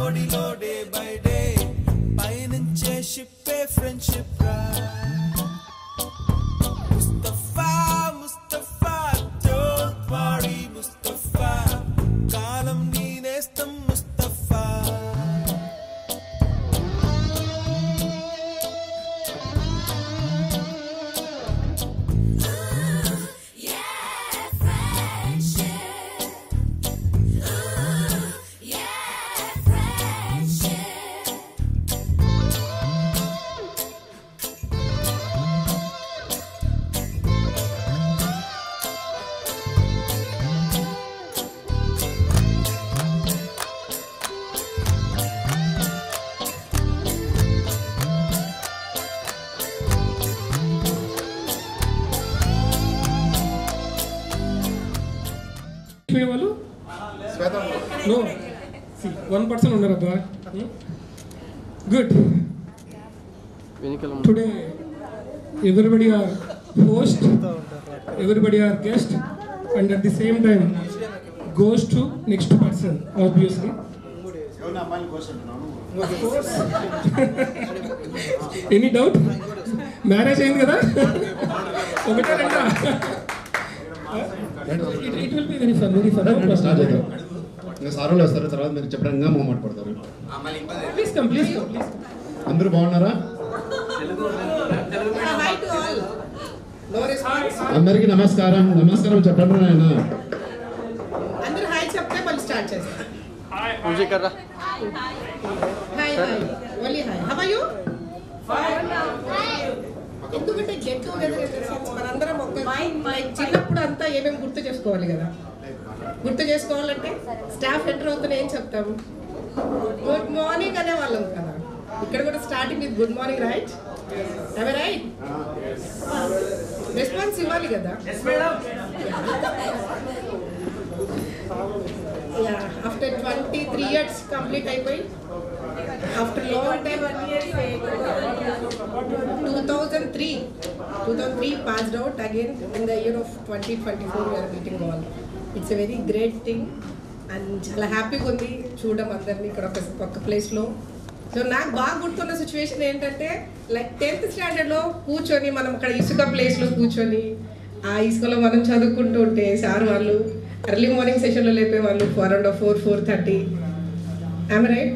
ఒడిలో day by day పయనించే షిప్పే ఫ్రెండ్షిప్ రా ముస్తఫా ముస్తఫా డోంట్ వరీ ముస్తఫా కాలం నీ నేస్తం ముస్తఫా వాళ్ళు నో 1% ఉన్నారబ్బా good today everybody are host, everybody are guest, and at the same time goes to next person obviously. Any doubt? Marriage అయింది కదా ఒకటే రెండా it will be very fun start చేద్దాం ఇంకా సార్లు వస్తారు తర్వాత మీరు చెప్పడంగా మొహమాట పడతారు ప్లీజ్ కమ్ అందరూ బాగున్నారా అందరికీ నమస్కారం చెప్పండి నాయన అందరూ హాయ్ చెప్తే మళ్ళీ స్టార్ట్ చేస్తాం मुझे कर रहा hi only hi how are you ఎందుకంటే గెట్ టుగెదర్ మనందరం ఒక చిన్నప్పుడు అంతా ఏమేమి గుర్తు చేసుకోవాలి కదా గుర్తు చేసుకోవాలంటే స్టాఫ్ ఎంటర్ అవుతున్నా ఏం చెప్తాము గుడ్ మార్నింగ్ అనే వాళ్ళం కదా ఇక్కడ కూడా starting with good morning right I right response ఇవ్వాలి కదా ఆఫ్టర్ 23 years కంప్లీట్ అయిపోయి after long time 2003 passed out again in the year of 2024 we are meeting all. It's a very great thing and చాలా హ్యాపీగా ఉంది చూడడం అందరినీ ఇక్కడ ఒక ప్లేస్లో. సో నాకు బాగా గుర్తున్న సిచ్యువేషన్ ఏంటంటే లైక్ 10th స్టాండర్డ్లో కూర్చొని మనం అక్కడ ఇసుక ప్లేస్లో కూర్చొని ఆ ఇసుకలో మనం చదువుకుంటూ ఉంటే సార్ వాళ్ళు ఎర్లీ మార్నింగ్ సెషన్లో లేపేవాళ్ళు అరౌండ్ 4:30 ఐమ్ రైట్.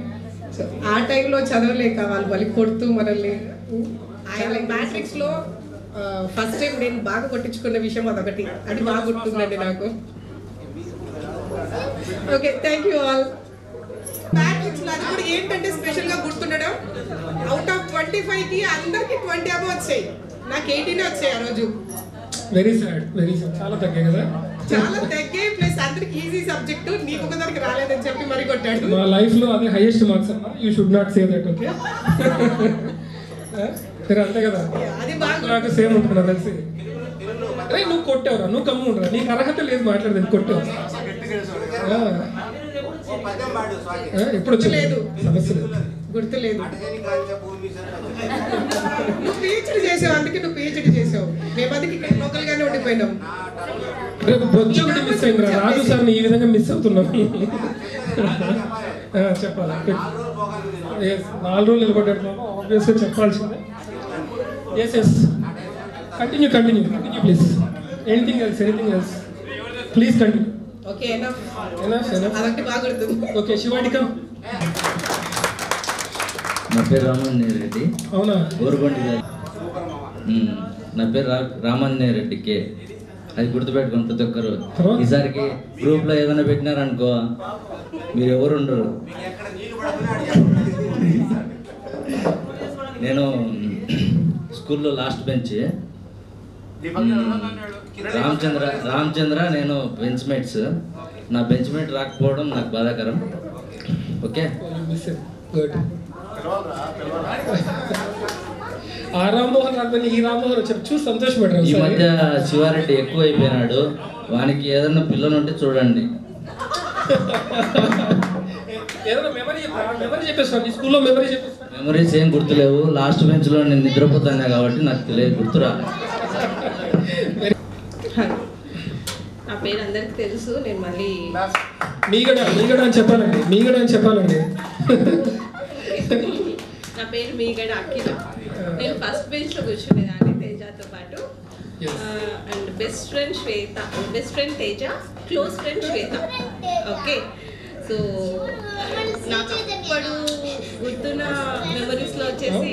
సో ఆ టైంలో చదవలేక వాళ్ళు మళ్ళీ కొడుతూ మనల్ని మ్యాట్రిక్స్లో ఫస్ట్ టైం నేను బాగా కొట్టించుకున్న విషయం అదొకటి, అది బాగా గుర్తుందండి నాకు. Okay thank you all. మ్యాట్రిక్స్లో అది కూడా ఏంటంటే స్పెషల్గా గుర్తుండడం అవుట్ ఆఫ్ 25కి అందరికి 20 అబౌవ్ వచ్చాయి, నాకు 18 వచ్చాయి ఆ రోజు. వెరీ సాడ్ చాలా తగ్గాయి కదా, చాలా తగ్గాయి. ప్లస్ అందరికి ఈజీ సబ్జెక్టు, నీకు ఒకదానికి రాలేదని చెప్పి మరి కొట్టాడు. మా లైఫ్లో అదే హైయెస్ట్ మార్క్స్ అమ్మా, you should not say that. Okay సరే అంతే కదా, అది బాగా నాకు సేమ్ ఉంటున్నా తెలిసి. అరే నువ్వు కొట్టావురా, నువ్వు కమ్ము ఉండరా, నీకు అర్హత లేదు మాట్లాడేది, కొట్టావు ఎప్పుడు లేదు సమస్య లేదు, గుర్తులేదు. నువ్వు పిహెచ్డి చేసావు, అందుకే నువ్వు పిహెచ్డి చేసావు, మేము అందుకే ఇక్కడ లోకల్ గానే ఉండిపోయినాం. రేపు బొజ్జు ఒకటి మిస్ అయిందిరా, రాజు సార్ని ఈ విధంగా మిస్ అవుతున్నాం. చెప్పాలి 4 రోజులు నిలబడ్డాడు ఆబ్వియస్గా చెప్పాల్సిందే. Yes continue please. Anything else please continue. Okay enough అదంటే బాగా గుర్తుంది. ఓకే శివాడిక. నా పేరు రామాంజనేయ రెడ్డి. అవునా? గోరుబండి గారు. నా పేరు రామాంజనేయ రెడ్డికి, అది గుర్తుపెట్టుకోండి ప్రతి ఒక్కరు. ఈసారికి గ్రూప్లో ఏదైనా పెట్టినారనుకో మీరు ఎవరు ఉండరు. నేను స్కూల్లో లాస్ట్ బెంచ్, రామచంద్ర నేను బెంచ్ మేట్స్. నా బెంచ్ మేట్ రాకపోవడం నాకు బాధాకరం. ఓకే ఆ రామ్మోహన్ రాకపోయినా ఈ రామ్మోహన్ వచ్చారు, చూసి సంతోషపడ్డారు. ఈ మధ్య శివారెడ్డి ఎక్కువ అయిపోయినాడు, వానికి ఏదైనా పిల్లలు ఉంటే చూడండి. మెమరీస్ ఏం గుర్తులేవు, లాస్ట్ బెంచ్ లో నేను నిద్రపోతాను కాబట్టి నాకు తెలియదు, గుర్తురా. పేరు అందరికి తెలుసు. నేను మళ్ళీ మీగడ అని చెప్పాలండి. నా పేరు మీగడ అఖిల. నేను ఫస్ట్ బెంచ్లో కూర్చునేదాన్ని తేజతో పాటు. And best friend Shweta, best friend Teja, close friend Shweta. Okay, so నాకు అప్పుడు గుర్తున్న మెమరీస్లో వచ్చేసి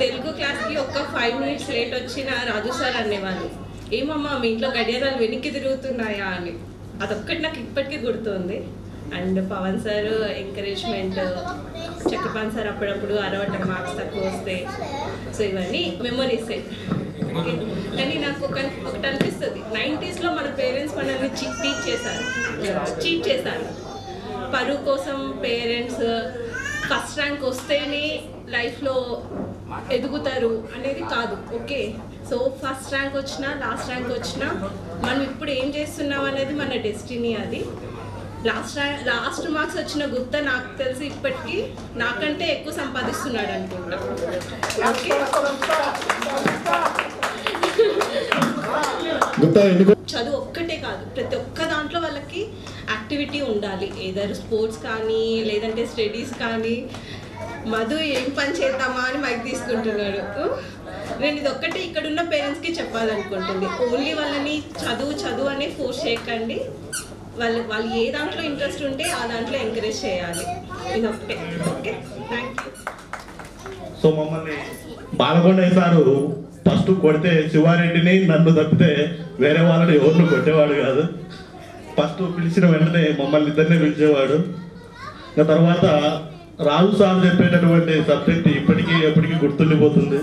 తెలుగు క్లాస్కి ఒక 5 minutes లేట్ వచ్చిన రాజు సార్ అనేవాళ్ళు, ఏమమ్మా మీ ఇంట్లో గడియారాలు వెనక్కి తిరుగుతున్నాయా అని. అదొక్కటి నాకు ఇప్పటికీ గుర్తుంది. And Pavan sir encouragement, Chakrapani sir అప్పుడప్పుడు అరవటం మార్క్స్ తక్కువ వస్తాయి. సో ఇవన్నీ మెమరీస్. కానీ నాకు ఒకటి అనిపిస్తుంది, 90s మన పేరెంట్స్ మనల్ని చీట్ చేశారు. పరువు కోసం పేరెంట్స్ ఫస్ట్ ర్యాంక్ వస్తేనే లైఫ్లో ఎదుగుతారు అనేది కాదు. ఓకే, సో ఫస్ట్ ర్యాంక్ వచ్చినా లాస్ట్ ర్యాంక్ వచ్చినా మనం ఇప్పుడు ఏం చేస్తున్నాం అనేది మన డెస్టినీ. అది లాస్ట్ మార్క్స్ వచ్చిన గుప్తా నాకు తెలిసి ఇప్పటికీ నాకంటే ఎక్కువ సంపాదిస్తున్నాడు అనుకుంటా. ఓకే, చదువు ఒక్కటే కాదు, ప్రతి ఒక్క దాంట్లో వాళ్ళకి యాక్టివిటీ ఉండాలి. ఏదైనా స్పోర్ట్స్ కానీ లేదంటే స్టడీస్ కానీ. మధు ఏం పని చేద్దామా అని మైక్ తీసుకుంటున్నాడు. నేను ఇది ఒక్కటే ఇక్కడున్న పేరెంట్స్కి చెప్పాలనుకుంటుంది, ఓన్లీ వాళ్ళని చదువు అనే ఫోర్స్ చేయకండి. వాళ్ళు ఏ దాంట్లో ఇంట్రెస్ట్ ఉంటే ఆ దాంట్లో ఎంకరేజ్ చేయాలి. ఇది ఒకటే. Okay, thank you. సో మమ్మల్ని బాలకొండ సారు ఫస్ట్ కొడితే శివారెడ్డిని నన్ను తప్పితే వేరే వాళ్ళని ఎవరిని కొట్టేవాడు కాదు. ఫస్ట్ పిలిచిన వెంటనే మమ్మల్ని ఇద్దరినే పిలిచేవాడు. తర్వాత రాజు సార్ చెప్పేటటువంటి సబ్జెక్ట్ ఇప్పటికీ ఎప్పటికీ గుర్తుండిపోతుంది.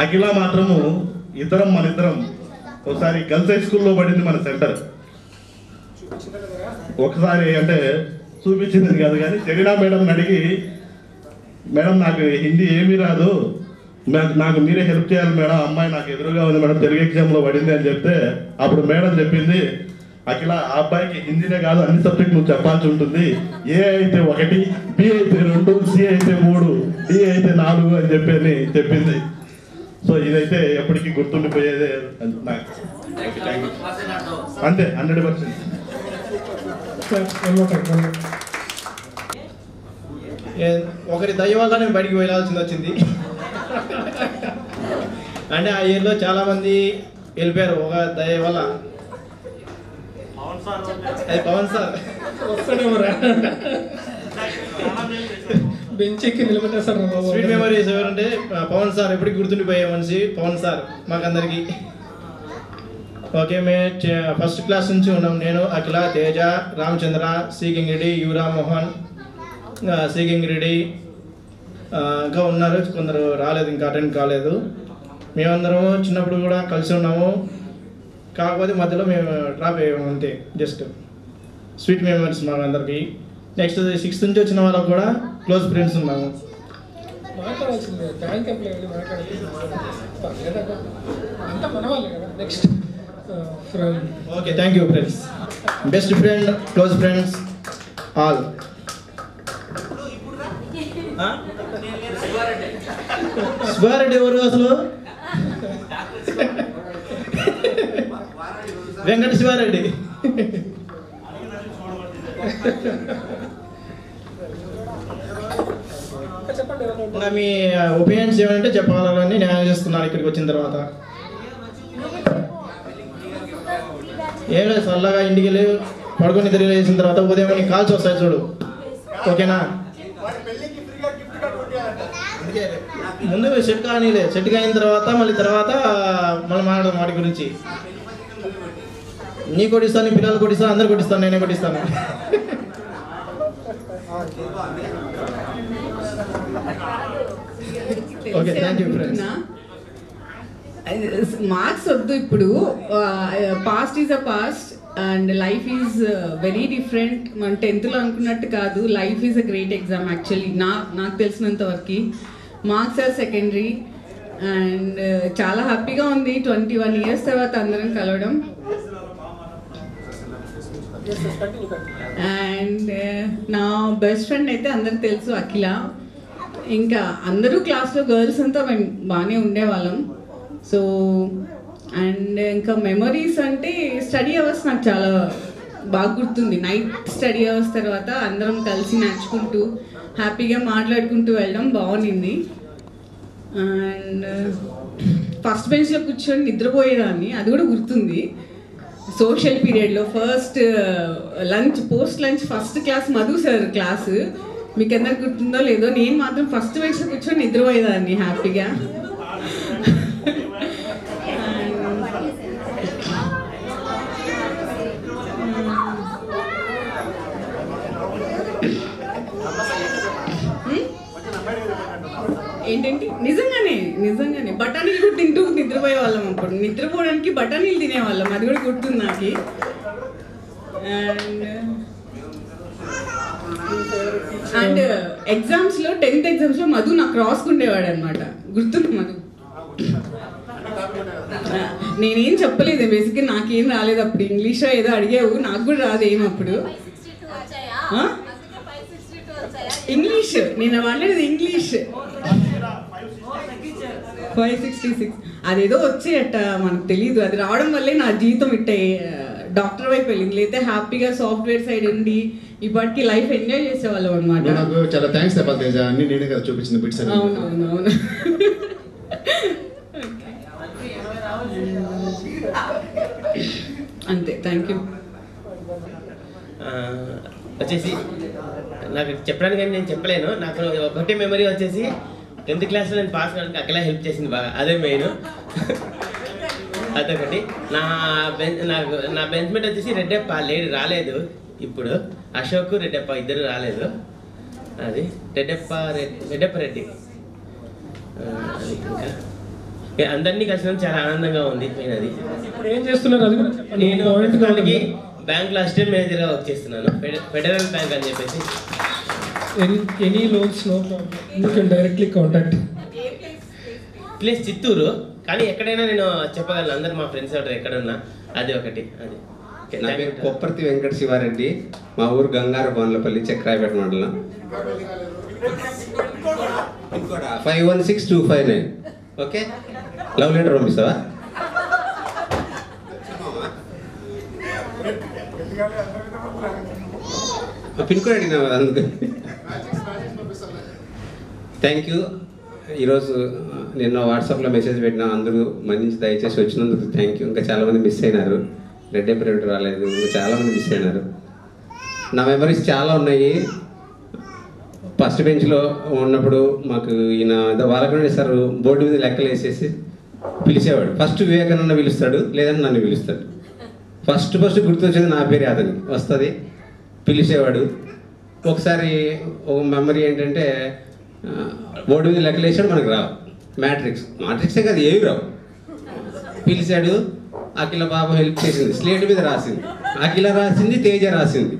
అఖిల మాత్రము మన ఇద్దరం ఒకసారి గర్ల్స్ హై స్కూల్లో పడింది మన సెంటర్. ఒకసారి అంటే చూపించింది కాదు, కానీ జరీనా మేడం అడిగి, మేడం నాకు హిందీ ఏమీ రాదు, నాకు మీరే హెల్ప్ చేయాలి మేడం, అమ్మాయి నాకు ఎదురుగా ఉంది మేడం, తెలుగు ఎగ్జామ్లో పడింది అని చెప్తే అప్పుడు మేడం చెప్పింది, అఖిల ఆ అబ్బాయికి హిందీనే కాదు అన్ని సబ్జెక్ట్ నువ్వు చెప్పాల్సి ఉంటుంది. ఏ అయితే 1, బి అయితే 2, సి అయితే 3, డి అయితే 4 అని చెప్పింది. సో ఇదైతే ఎప్పటికీ గుర్తుండిపోయేదే నాకు. అంతే 100%. ఒకరి దయ వల్ల నేను బయటికి వెళ్ళాల్సింది వచ్చింది. అంటే ఆ ఇయర్లో చాలామంది వెళ్ళిపోయారు ఒక దయ వల్ల. అది పవన్ సార్ స్వీట్ మెమరీస్ ఎవరంటే పవన్ సార్ ఎప్పటికి గుర్తుండిపోయే మనిషి పవన్ సార్ మాకందరికి. ఓకే, మేము ఫస్ట్ క్లాస్ నుంచి ఉన్నాం. నేను, అఖిల, తేజ, రామచంద్ర, సి కింగిరెడ్డి, యువరా మోహన్, సి కింగిరెడ్డి ఇంకా ఉన్నారు, కొందరు రాలేదు, ఇంకా అటెండ్ కాలేదు. మేమందరము చిన్నప్పుడు కూడా కలిసి ఉన్నాము, కాకపోతే మధ్యలో మేము డ్రాప్ అయ్యాము అంతే. జస్ట్ స్వీట్ మెమరీస్ మా అందరికి. నెక్స్ట్ 6th నుంచి వచ్చిన వాళ్ళకు కూడా క్లోజ్ ఫ్రెండ్స్ ఉన్నాము. Okay, thank you friends. Best friend, close friends all. Sivareddy ఎవరు అసలు? వెంకట శివారెడ్డి. ఇంకా మీ ఒపీనియన్స్ ఏమంటే చెప్పాలని నేను చేస్తున్నాను ఇక్కడికి వచ్చిన తర్వాత. ఏం లేదు, చల్లగా ఇంటికి వెళ్ళి పడుకొని తిరిగి వేసిన తర్వాత ఉదయం నీకు కాల్స్ వస్తాయి చూడు, ఓకేనా? ముందు సెట్ కానీలే, సెట్ అయిన తర్వాత మళ్ళీ మాట్లాడదాం వాటి గురించి. నీ కొట్టిస్తాను, నీ పిల్లలు కొట్టిస్తాను, అందరు కొట్టిస్తాను, నేనే కొట్టిస్తాను. Okay, thank you friends. Marks వద్దు ఇప్పుడు, past is a past and life is very different. మన 10th అనుకున్నట్టు కాదు, life is a great exam actually. నాకు తెలిసినంత వరకు మార్క్స్ ఆర్ సెకండరీ. అండ్ చాలా హ్యాపీగా ఉంది 21 years తర్వాత అందరం కలవడం. అండ్ నా బెస్ట్ ఫ్రెండ్ అయితే అందరికి తెలుసు, అఖిల. ఇంకా అందరూ క్లాస్లో గర్ల్స్ అంతా మేము బాగానే ఉండేవాళ్ళం. సో అండ్ ఇంకా మెమరీస్ అంటే స్టడీ అవర్స్ నాకు చాలా బాగా గుర్తుంది. నైట్ స్టడీ అవర్స్ తర్వాత అందరం కలిసి నడుచుకుంటూ హ్యాపీగా మాట్లాడుకుంటూ వెళ్ళడం బాగుంది. అండ్ ఫస్ట్ బెంచ్లో కూర్చొని నిద్రపోయేదాన్ని, అది కూడా గుర్తుంది. సోషల్ పీరియడ్లో first lunch post lunch first class Madhu sir class, మీకు అందరికి గుర్తుందో లేదో, నేను మాత్రం ఫస్ట్ బెంచ్లో కూర్చొని నిద్రపోయేదాన్ని హ్యాపీగా. ఏంటంటే నిజంగానే బఠానీలు కూడా తింటూ నిద్రపోయే వాళ్ళం. అప్పుడు నిద్రపోవడానికి బఠానీలు తినేవాళ్ళం, అది కూడా గుర్తుంది నాకు. అండ్ ఎగ్జామ్స్లో 10th ఎగ్జామ్స్లో మధు నాకు రాసుకుండేవాడు అనమాట, గుర్తుంది మధు. నేనేం చెప్పలేదు బేసిక్గా, నాకేం రాలేదు అప్పుడు. ఇంగ్లీషో ఏదో అడిగావు, నాకు కూడా రాదు ఏం అప్పుడు. ఇంగ్లీష్ నేను మాట్లాడేది ఇంగ్లీష్. 566 అదేదో వచ్చేయట, మనకు తెలియదు. అది రావడం వల్లే నా జీవితం ఇట్టే డాక్టర్ వైపు వెళ్ళింది. లేకపోతే హ్యాపీగా సాఫ్ట్వేర్ సైడ్ ఉండి ఇప్పటికి లైఫ్ ఎంజాయ్ చేసేవాళ్ళం అనమాట. నాకు చాలా థ్యాంక్స్ చెప్పాలి తేజ, అన్ని నేనే కదా చూపించిన బిట్స్. అవును అంతే, థ్యాంక్ యూ. వచ్చేసి నాకు చెప్పడానికి కానీ నేను చెప్పలేను. నాకు ఒకటే మెమరీ వచ్చేసి 10th క్లాస్లో నేను పాస్ కావడానికి అక్కడ హెల్ప్ చేసింది బాగా, అదే మెయిన్. అదొకటి. నా బెంచ్మేట్ వచ్చేసి రెడ్డప్ప రాలేదు ఇప్పుడు. అశోక్ రెడ్డప్ప ఇద్దరు రాలేదు. అది రెడ్డప్ప రెడ్డి. ఇంకా అందరినీ కలిసినందుకు చాలా ఆనందంగా ఉంది. అది ఏం చేస్తున్నారు అది కూడా నేను బ్యాంక్లో అసిస్టెంట్ మేనేజర్గా వర్క్ చేస్తున్నాను, ఫెడరల్ బ్యాంక్ అని చెప్పేసి. Any loans no problem, you can directly contact. Place Chittoor, కానీ ఎక్కడైనా నేను చెప్పగలను. అందరు మా ఫ్రెండ్స్ ఎవరు ఎక్కడున్నా. అది ఒకటి. అది నా పేరు కొప్పర్తి వెంకట శివారెడ్డి, మా ఊరు గంగారు బోన్లపల్లి, చక్రాయపేట మండలం. 516259. ఓకే, లవ్ లెటర్ పంపిస్తావా? పిన్ కోడ్ అడిగినా అందుకు థ్యాంక్ యూ. ఈరోజు నిన్న వాట్సాప్లో మెసేజ్ పెట్టినా, అందరూ మన్నించి దయచేసి వచ్చినందుకు థ్యాంక్ యూ. ఇంకా చాలామంది మిస్ అయినారు, రెడ్ ఎప్రిల్ రాలేదు, ఇంకా చాలామంది మిస్ అయినారు. నా మెమరీస్ చాలా ఉన్నాయి. ఫస్ట్ బెంచ్లో ఉన్నప్పుడు మాకు ఈయన వాళ్ళకనే సార్ బోర్డు మీద లెక్కలు వేసేసి పిలిచేవాడు. ఫస్ట్ వివేకానంద పిలుస్తాడు, లేదంటే నన్ను పిలుస్తాడు. ఫస్ట్ గుర్తొచ్చేది నా పేరు అతనికి వస్తుంది, పిలిచేవాడు. ఒకసారి ఒక మెమరీ ఏంటంటే, బోర్డు మీద లెక్కలు వేసాడు, మనకు రావు. మ్యాట్రిక్సే కాదు, ఏవి రావు. పిలిచాడు, అఖిల బాబు హెల్ప్ చేసింది, స్లేట్ మీద రాసింది. అఖిల రాసింది, తేజ రాసింది.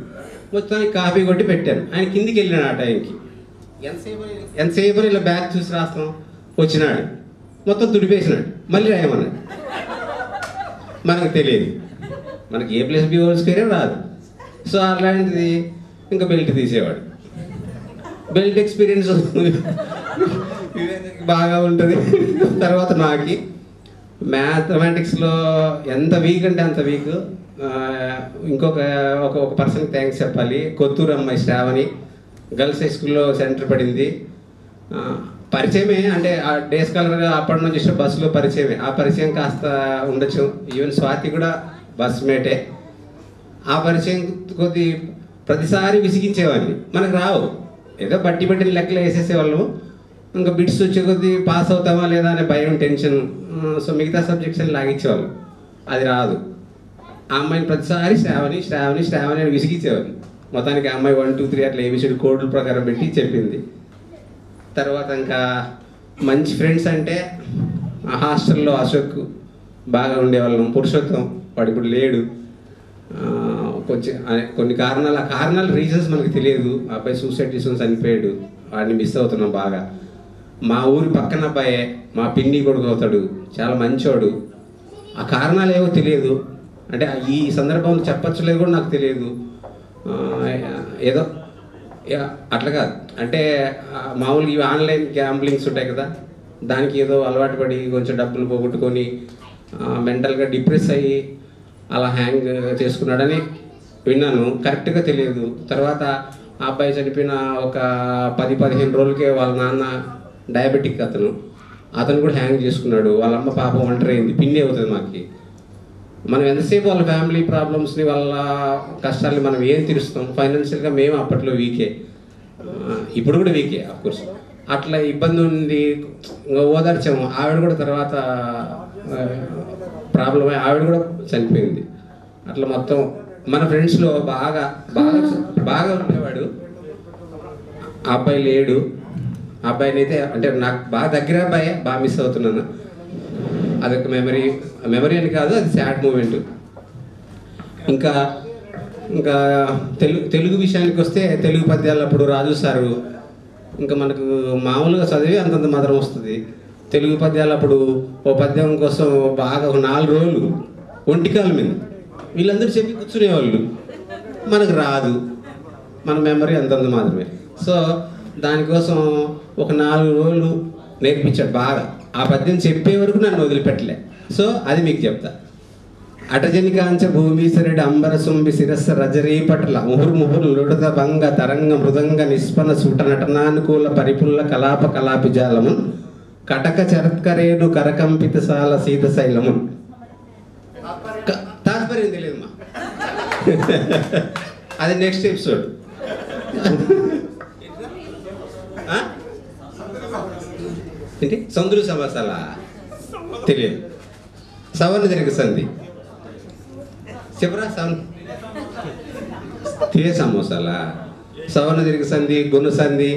మొత్తానికి కాపీ కొట్టి పెట్టాను. ఆయన కిందికి వెళ్ళినాడు. ఆ టైంకి ఎంతసేపు ఇలా బ్యాగ్ చూసి రాస్తాం. వచ్చినాడు, మొత్తం తుడిపేసినాడు, మళ్ళీ రాయమన్నాడు. మనకు తెలియదు, మనకి A+B² రాదు. సో అలాంటిది ఇంకా బెల్ట్ తీసేవాడు. బెల్ట్ ఎక్స్పీరియన్స్ బాగా ఉంటుంది. తర్వాత నాకు మ్యాథమెటిక్స్లో ఎంత వీక్ అంటే అంత వీక్. ఒక పర్సన్కి థ్యాంక్స్ చెప్పాలి. కొత్తూరు అమ్మాయి శ్రావణి, గర్ల్స్ హై స్కూల్లో సెంటర్ పడింది. పరిచయమే, అంటే ఆ డే స్కాలర్గా అప్పటి నుంచి ఇష్టం, బస్సులో పరిచయమే. ఆ పరిచయం కాస్త ఉండొచ్చు. ఈవెన్ స్వాతి కూడా బస్ మేటే. ఆ పరిచయం కొద్ది ప్రతిసారి విసిగించేవాడిని. మనకు రావు, ఏదో బట్టి లెక్కలు వేసేసేవాళ్ళము. ఇంకా బిట్స్ వచ్చే కొద్దీ పాస్ అవుతామా లేదా అనే భయం, టెన్షన్. సో మిగతా సబ్జెక్ట్స్ అని లాగించేవాళ్ళు, అది రాదు. ఆ అమ్మాయిని ప్రతిసారి శ్రావణి అని విసిగించేవాడిని. మొత్తానికి ఆ అమ్మాయి 1 2 3 అట్లా ABCD కోడ్ల ప్రకారం పెట్టి చెప్పింది. తర్వాత ఇంకా మంచి ఫ్రెండ్స్ అంటే ఆ హాస్టల్లో అశోక్ బాగా ఉండేవాళ్ళం. పురుషోత్తం వాడు ఇప్పుడు లేడు. కొన్ని కారణాలు, ఆ కారణాలు రీజన్స్ మనకు తెలియదు. ఆ అబ్బాయి సూసైడ్ చేసుకొని చనిపోయాడు, వాడిని మిస్ అవుతున్నాం బాగా. మా ఊరి పక్కన అబ్బాయే, మా పిన్ని కొడుకు అవుతాడు, చాలా మంచోడు. ఆ కారణాలు ఏవో తెలియదు, అంటే ఈ సందర్భంలో చెప్పచ్చులేదు కూడా నాకు తెలియదు. ఏదో అట్లా కాదు, అంటే మామూలుగా ఇవి ఆన్లైన్ గ్యాంబ్లింగ్స్ ఉంటాయి కదా, దానికి ఏదో అలవాటు పడి కొంచెం డబ్బులు పోగొట్టుకొని మెంటల్గా డిప్రెస్ అయ్యి అలా హ్యాంగ్ చేసుకున్నాడని విన్నాను. కరెక్ట్గా తెలియదు. తర్వాత ఆ అబ్బాయి చనిపోయిన ఒక 10-15 రోజులకే వాళ్ళ నాన్న డయాబెటిక్ అతను కూడా హ్యాంగ్ చేసుకున్నాడు. వాళ్ళ అమ్మ పాపం ఒంటరైంది. పిన్ని అవుతుంది మాకు. మనం ఎంతసేపు వాళ్ళ ఫ్యామిలీ ప్రాబ్లమ్స్ని వాళ్ళ కష్టాలని మనం ఏం తీరుస్తాం. ఫైనాన్షియల్గా మేము అప్పట్లో వీకే, ఇప్పుడు కూడా వీకే అఫ్కోర్స్. అట్లా ఇబ్బంది ఉంది, ఓదార్చాము. ఆవిడ కూడా తర్వాత ప్రాబ్లం అయ్యి ఆవిడ కూడా చనిపోయింది. అట్లా మొత్తం మన ఫ్రెండ్స్లో బాగా బాగా బాగా ఉండేవాడు. ఆ అబ్బాయి లేడు. ఆ అబ్బాయిని అయితే అంటే నాకు బాగా దగ్గర అబ్బాయి, బాగా మిస్ అవుతున్నాను. అదొక మెమరీ అని కాదు, అది సాడ్ మూమెంట్. ఇంకా ఇంకా తెలుగు విషయానికి వస్తే తెలుగు పద్యాలు అప్పుడు రాజు సారు ఇంకా మనకు మామూలుగా చదివి అంతంత మాత్రం వస్తుంది. తెలుగు పద్యాలు అప్పుడు ఓ పద్యం కోసం బాగా 4 రోజులు ఒంటికాల మీద వీళ్ళందరూ చెప్పి కూర్చునేవాళ్ళు. మనకు రాదు, మన మెమరీ అంతంత మాత్రమే. సో దానికోసం ఒక 4 రోజులు నేర్పించాడు బాగా. ఆ పద్యం చెప్పే వరకు నన్ను వదిలిపెట్టలే. సో అది మీకు చెప్తా. అటజనికాంచ భూమీశ్వరుడు అంబర సుంబి శిరస్స రజరీపట్ల ముహుర్ముహుర్ లుడత భంగ తరంగ మృదంగ నిస్పన సూట నటనానుకూల పరిపుల్ల కలాప కలాపి జాలము కటక చరత్కరేణు కరకంపిత సాల సీత శైలము. తాత్పర్యం తెలియదుమా, అది నెక్స్ట్ ఎపిసోడ్. ఏంటి సందులు సమాసాల తెలియదు. సవర్ణ దీర్ఘ సంధి చెప్పరా? తినే సమోసాలా? సవర్ణ దీర్ఘ సంధి, గుణ సంధి.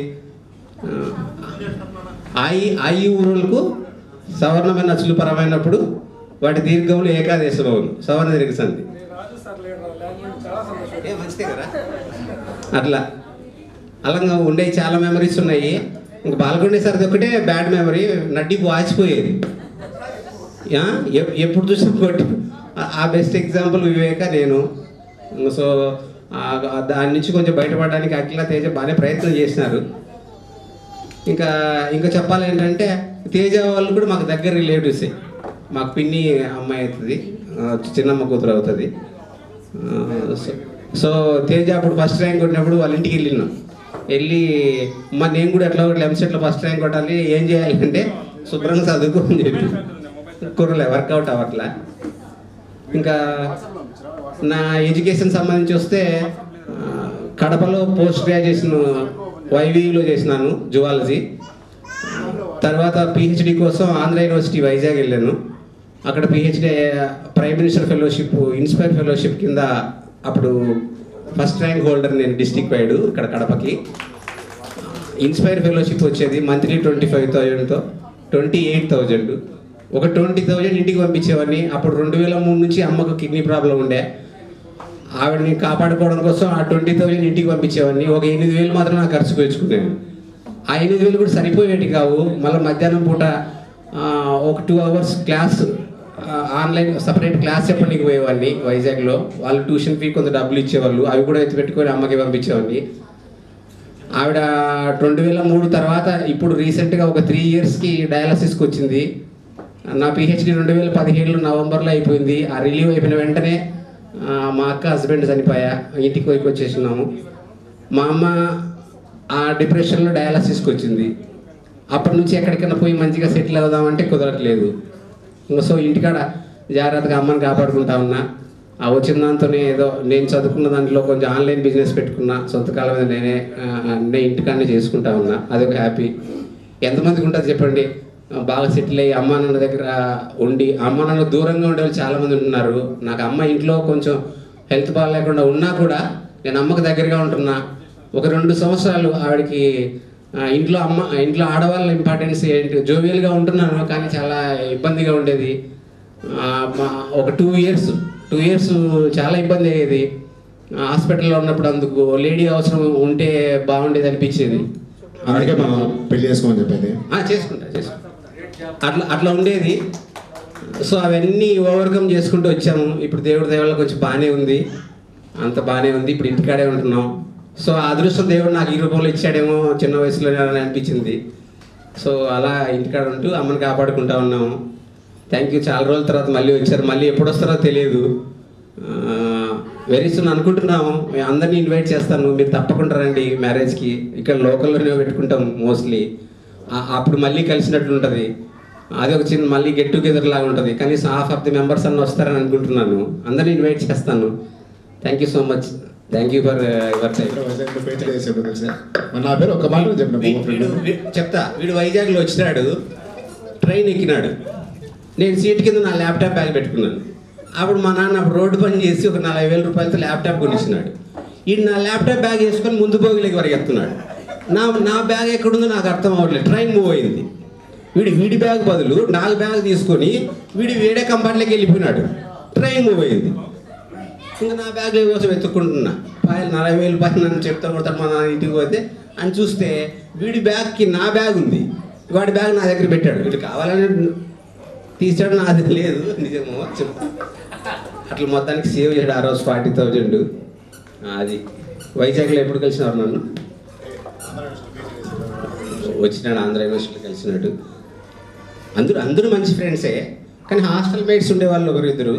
ఆయి ఊరులకు సవర్ణమైన అచ్చులు పరమైనప్పుడు వాటి దీర్ఘములు ఏకాదేశమవును. సవర్ణ దీర్ఘ సంధి మంచిదే కదా. అట్లా అలాగా ఉండే చాలా మెమరీస్ ఉన్నాయి. ఇంకా బాల్కొండే సార్ది ఒకటే బ్యాడ్ మెమరీ, నడ్డి వాచిపోయేది. ఎప్పుడు చూసిన కొట్టి ఆ బెస్ట్ ఎగ్జాంపుల్ వివేక నేను. సో దాని నుంచి కొంచెం బయటపడడానికి అఖిల తేజ బాగానే ప్రయత్నం చేసినారు. ఇంకా చెప్పాలి ఏంటంటే తేజ వాళ్ళు కూడా మాకు దగ్గర రిలేటివ్సే. మాకు పిన్ని అమ్మాయి అవుతుంది, చిన్నమ్మ కూతురు అవుతుంది. సో తేజ అప్పుడు ఫస్ట్ ర్యాంక్ కొట్టినప్పుడు వాళ్ళ ఇంటికి వెళ్ళినాం. వెళ్ళి నేను కూడా ఎట్లా ఒకటి ఎంసెట్లో ఫస్ట్ ర్యాంక్ కొట్టాలి, ఏం చేయాలి అంటే శుభ్రంగా చదువుకోని చెప్పి కుర్రలే వర్కౌట్ అవ్వట్లా. ఇంకా నా ఎడ్యుకేషన్ సంబంధించి వస్తే కడపలో పోస్ట్ గ్రాడ్యుయేషన్ వైవీలో చేసినాను జువాలజీ. తర్వాత పిహెచ్డి కోసం ఆంధ్ర యూనివర్సిటీ వైజాగ్ వెళ్ళాను. అక్కడ PhD prime minister fellowship, inspire fellowship కింద అప్పుడు ఫస్ట్ ర్యాంక్ హోల్డర్ నేను డిస్ట్రిక్ట్ వైడ్ ఇక్కడ కడపకి. ఇన్స్పైర్ ఫెలోషిప్ వచ్చేది మంత్లీ 25,000తో 28,000. ఒక 20,000 ఇంటికి పంపించేవాడిని. అప్పుడు 2003 నుంచి అమ్మకు కిడ్నీ ప్రాబ్లం ఉండే. ఆవిడని కాపాడుకోవడం కోసం ఆ 20,000 ఇంటికి పంపించేవాడిని. ఒక 8,000 మాత్రం నాకు ఖర్చుకు వచ్చుకునేది. ఆ 8,000 కూడా సరిపోయేటి కావు. మళ్ళీ మధ్యాహ్నం పూట ఒక 2 hours class online separate class చెప్పడానికి పోయేవాడిని వైజాగ్లో. వాళ్ళు ట్యూషన్ ఫీ కొంత డబ్బులు ఇచ్చేవాళ్ళు, అవి కూడా ఎత్తి పెట్టుకొని అమ్మకి పంపించేవాడిని. ఆవిడ 2003 తర్వాత ఇప్పుడు రీసెంట్గా ఒక 3 yearsకి డయాలసిస్కి వచ్చింది. నా పిహెచ్డి 2017 నవంబర్లో అయిపోయింది. ఆ రిలీవ్ అయిపోయిన వెంటనే మా అక్క హస్బెండ్ చనిపోయా, ఇంటికి వచ్చేసినాము. మా అమ్మ ఆ డిప్రెషన్లో డయాలసిస్కి వచ్చింది. అప్పటి నుంచి ఎక్కడికైనా పోయి మంచిగా సెటిల్ అవుదామంటే కుదరట్లేదు. సో ఇంటికాడ జాగ్రత్తగా అమ్మని కాపాడుకుంటా ఉన్నా. ఆ వచ్చిన దాంతోనే ఏదో నేను చదువుకున్న దాంట్లో కొంచెం ఆన్లైన్ బిజినెస్ పెట్టుకున్నా. సొంత కాలం మీద నేను ఇంటికాడనే చేసుకుంటా ఉన్నా. అదొక హ్యాపీ. ఎంతమందికి ఉంటుంది చెప్పండి, బాగా సెటిల్ అయ్యి అమ్మా నాన్న దగ్గర ఉండి అమ్మ నాన్న దూరంగా ఉండే వాళ్ళు చాలామంది ఉంటున్నారు. నాకు అమ్మ ఇంట్లో కొంచెం హెల్త్ బాగాలేకుండా ఉన్నా కూడా నేను అమ్మకు దగ్గరగా ఉంటున్నా. ఒక 2 సంవత్సరాలు ఆవిడకి ఇంట్లో ఆడవాళ్ళ ఇంపార్టెన్స్ ఏంటి, జోవియల్గా ఉంటున్నాను కానీ చాలా ఇబ్బందిగా ఉండేది. ఒక 2 years చాలా ఇబ్బంది అయ్యేది. హాస్పిటల్లో ఉన్నప్పుడు అందుకు లేడీ అవసరం ఉంటే బాగుండేది అనిపించేది. అందుకే మనం పెళ్లి చేసుకోమని చెప్పేది. చేసుకుంటా అట్లా ఉండేది. సో అవన్నీ ఓవర్కమ్ చేసుకుంటూ వచ్చాము. ఇప్పుడు దేవుడి దయ వల్ల కొంచెం బాగానే ఉంది, అంత బాగానే ఉంది. ఇప్పుడు ఇంటికాడే ఉంటున్నాం. సో ఆ అదృష్టం దేవుడు నాకు ఈ రూపంలో ఇచ్చాడేమో చిన్న వయసులో అనిపించింది. సో అలా ఇంటికాడ ఉంటూ అమ్మని కాపాడుకుంటా ఉన్నాము. Thank you. చాలా రోజుల తర్వాత మళ్ళీ వచ్చారు. మళ్ళీ ఎప్పుడు వస్తారో తెలియదు. వెరీ సూన్ అనుకుంటున్నాము. మేము అందరినీ ఇన్వైట్ చేస్తాను, మీరు తప్పకుండా రండి మ్యారేజ్కి. ఇక్కడ లోకల్లోనే పెట్టుకుంటాం మోస్ట్లీ. అప్పుడు మళ్ళీ కలిసినట్లు ఉంటుంది. అది ఒక చిన్న మళ్ళీ గెట్ టుగెదర్ లాగా ఉంటుంది. కనీసం హాఫ్ ఆఫ్ ది మెంబర్స్ అన్న వస్తారని అనుకుంటున్నాను. అందరినీ ఇన్వైట్ చేస్తాను. Thank you so much. Thank you for your time. నా పేరు ఒక మాట చెప్తా. వీడు వైజాగ్లో వచ్చినాడు, ట్రైన్ ఎక్కినాడు. నేను సీట్ కింద నా ల్యాప్టాప్ బ్యాగ్ పెట్టుకున్నాను. అప్పుడు మా నాన్న రోడ్డు పని చేసి ఒక 40,000 రూపాయలతో ల్యాప్టాప్ కొనిచ్చినాడు. వీడు నా ల్యాప్టాప్ బ్యాగ్ వేసుకొని ముందు బోగిలోకి పరిగెత్తున్నాడు. నా బ్యాగ్ ఎక్కడుందో నాకు అర్థం అవ్వట్లేదు. ట్రైన్ మూవ్ అయింది. వీడి బ్యాగ్ బదులు నాకు బ్యాగ్ తీసుకొని వేరే కంపార్ట్లోకి వెళ్ళిపోయినాడు. ట్రైన్ మూవ్ అయింది. ఇంకా నా బ్యాగ్ కోసం వెతుక్కుంటున్నా. 40,000 రూపాయలు నన్ను చెప్తా కొడతాడు మా నాన్న. ఇంటికి పోతే అని చూస్తే వీడి బ్యాగ్కి నా బ్యాగ్ ఉంది. వాడి బ్యాగ్ నా దగ్గర పెట్టాడు. వీడు కావాలని తీసాడు, నాది లేదు. నిజమో చెప్పు. అట్లా మొత్తానికి సేవ్ చేయడు ఆ రోజు 40,000. అది వైజాగ్లో ఎప్పుడు కలిసినారు నన్ను? వచ్చినాడు ఆంధ్ర యూనివర్సిటీలో కలిసినాడు. అందరూ మంచి ఫ్రెండ్సే, కానీ హాస్టల్ మేట్స్ ఉండేవాళ్ళు ఒకరిద్దరు.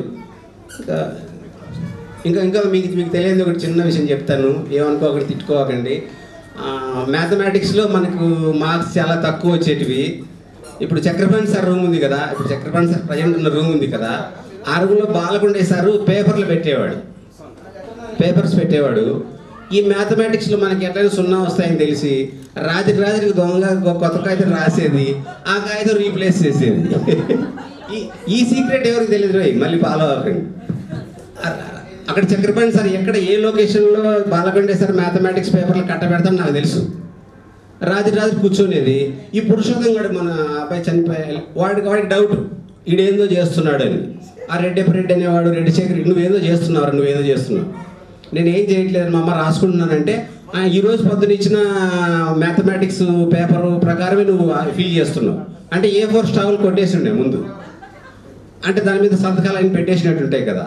ఇంకా మీకు తెలియదు ఒకటి చిన్న విషయం చెప్తాను, ఏమనుకోకండి, తిట్టుకోకండి. మ్యాథమెటిక్స్లో మనకు మార్క్స్ చాలా తక్కువ వచ్చేటివి. ఇప్పుడు చక్రపాణి సార్ రూమ్ ఉంది కదా, ఇప్పుడు చక్రపాణి సార్ ప్రజెంట్ ఉన్న రూమ్ ఉంది కదా, ఆ రూమ్లో బాలకొండే సారు పేపర్స్ పెట్టేవాడు. ఈ మ్యాథమెటిక్స్లో మనకి ఎట్లయినా 0 వస్తాయని తెలిసి రాత్రికి దొంగ కొత్త కాగితం రాసేది, ఆ కాగితం రీప్లేస్ చేసేది. ఈ సీక్రెట్ ఎవరికి తెలియదు, మళ్ళీ ఫాలో అవ్వకండి. అక్కడ చక్రపాణి సార్ ఎక్కడ ఏ లొకేషన్లో బాలకొండే సార్ మ్యాథమెటిక్స్ పేపర్లు కట్టబెడతాం నాకు తెలుసు. రాత్రి కూర్చోనేది. ఈ పురుషోత్తం గడు మన అబ్బాయి చనిపోయి వాడికి డౌట్, ఈడేందో చేస్తున్నాడు అని. ఆ రెడ్డి అనేవాడు, రెడ్డి శేఖర్, నువ్వేదో చేస్తున్నావు. నేను ఏం చేయట్లేదు మా అమ్మ, రాసుకుంటున్నానంటే ఈరోజు పొద్దున ఇచ్చిన మ్యాథమెటిక్స్ పేపర్ ప్రకారమే నువ్వు ఫిల్ చేస్తున్నావు అంటే A4 స్టాగులు కొట్టేసి ఉండే ముందు. అంటే దాని మీద సంతకాలు అని పెట్టేసినట్టు ఉంటాయి కదా.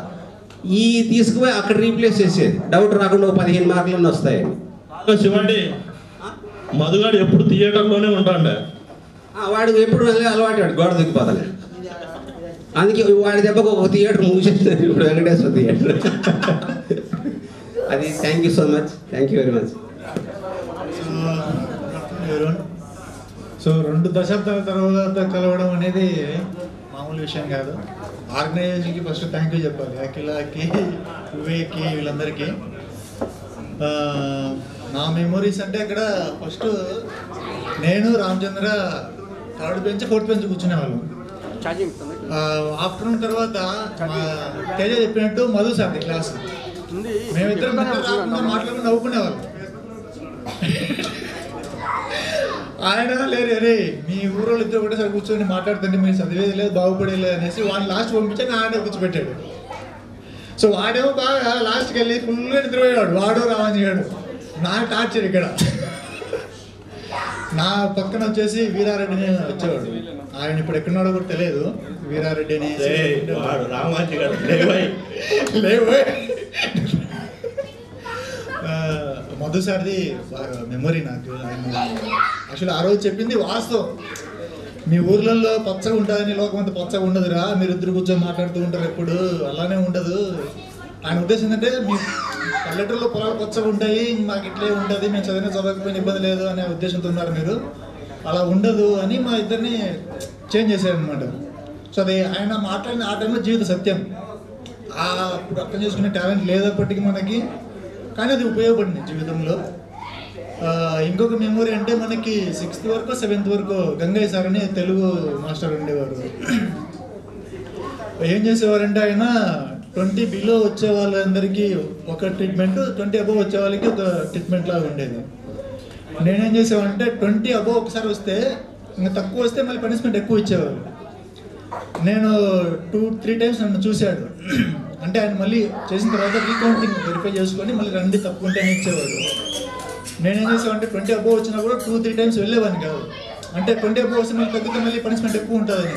ఈ తీసుకుపోయి అక్కడ రీప్లేస్ చేసేది, డౌట్ రాకుండా 15 మార్కులన్నీ వస్తాయని. శివండి మధుగాడు ఎప్పుడు థియేటర్లోనే ఉంటాడు. వాడు ఎప్పుడు అలవాటు, గోడ దిగిపోతాడు. అందుకే వాడి దెబ్బకు ఒక థియేటర్ మూసేస్తుంది ఇప్పుడు, వెంకటేశ్వర థియేటర్. అది thank you so much. Thank you very much. So 2 దశాబ్దాల తర్వాత కలవడం అనేది మామూలు విషయం కాదు. ఆర్గనైజేషన్కి ఫస్ట్ థ్యాంక్ యూ చెప్పాలి, అఖిలకి, వివేక్కి, వీళ్ళందరికీ. నా మెమొరీస్ అంటే అక్కడ ఫస్ట్ నేను Ramachandra 3rd bench 4th bench కూర్చునేవాళ్ళం. ఆఫ్టర్నూన్ తర్వాత తేజ చెప్పినట్టు మధు సార్ క్లాస్, మేమిద్దరం మాట్లాడుకుని నవ్వుకునేవాళ్ళం. ఆయన లేరు, అరే మీ ఊరోళ్ళు ఇద్దరు ఒకటేసారి కూర్చొని మాట్లాడుతుంటే మీరు చదివేది లేదు, బాగుపడేది అనేసి వాడిని లాస్ట్ పంపించాను, ఆయన కూర్చోబెట్టాడు. సో వాడేమో బాగా లాస్ట్కి వెళ్ళి ఫుల్గా నిద్రపోయాడు. వాడు రామని నా టార్చర్ ఇక్కడ. నా పక్కన వచ్చేసి వీరారెడ్డిని వచ్చేవాడు. ఆయన ఇప్పుడు ఎక్కడున్నాడో కూడా తెలియదు. వీరారెడ్డి అని మధు సార్ది బాగా మెమొరీ నాకు. యాక్చువల్లీ ఆ రోజు చెప్పింది వాస్తవం. మీ ఊర్లలో పచ్చగా ఉంటుందని, లోకం అంతా పచ్చగా ఉండదురా, మీరు ఇద్దరు కూర్చొని మాట్లాడుతూ ఉంటారు ఎప్పుడు, అలానే ఉండదు. ఆయన ఉద్దేశం ఏంటంటే మీ పల్లెటూరులో పొలాలు పచ్చగా ఉంటాయి, మాకు ఇట్లే ఉంటుంది, మేము చదవకపోయిన ఇబ్బంది లేదు అనే ఉద్దేశంతో ఉన్నారు మీరు, అలా ఉండదు అని మా ఇద్దరిని చేంజ్ చేశారనమాట. సో అది ఆయన మాట్లాడిన ఆ టైంలో జీవిత సత్యం. ఇప్పుడు అర్థం చేసుకునే టాలెంట్ లేదప్పటికీ మనకి, కానీ అది ఉపయోగపడింది జీవితంలో. ఇంకొక మెమొరీ అంటే మనకి 6th వరకు 7th వరకు గంగయ్య సార్ అని తెలుగు మాస్టర్ ఉండేవారు. ఏం చేసేవారంటే ఆయన 20 బిలో వచ్చే వాళ్ళందరికీ ఒక ట్రీట్మెంట్, 20 అబోవ్ వచ్చే వాళ్ళకి ఒక ట్రీట్మెంట్ లాగా ఉండేది. నేనేం చేసేవాడంటే 20 అబోవ్ ఒకసారి వస్తే ఇంకా తక్కువ వస్తే మళ్ళీ పనిష్మెంట్ ఎక్కువ ఇచ్చేవారు. నేను 2-3 టైమ్స్ నన్ను చూశాడు. అంటే ఆయన మళ్ళీ చేసిన తర్వాత రీకౌంటింగ్ వెరిఫై చేసుకొని మళ్ళీ రండి తక్కువ ఉంటేనే ఇచ్చేవాడు. నేనేం చేసామంటే 20 అబోవ్ వచ్చినా కూడా 2-3 టైమ్స్ వెళ్ళేవాడిని కాదు. అంటే 20 అబోవ్ వస్తే మళ్ళీ తగ్గితే మళ్ళీ పనిష్మెంట్ ఎక్కువ ఉంటుందని.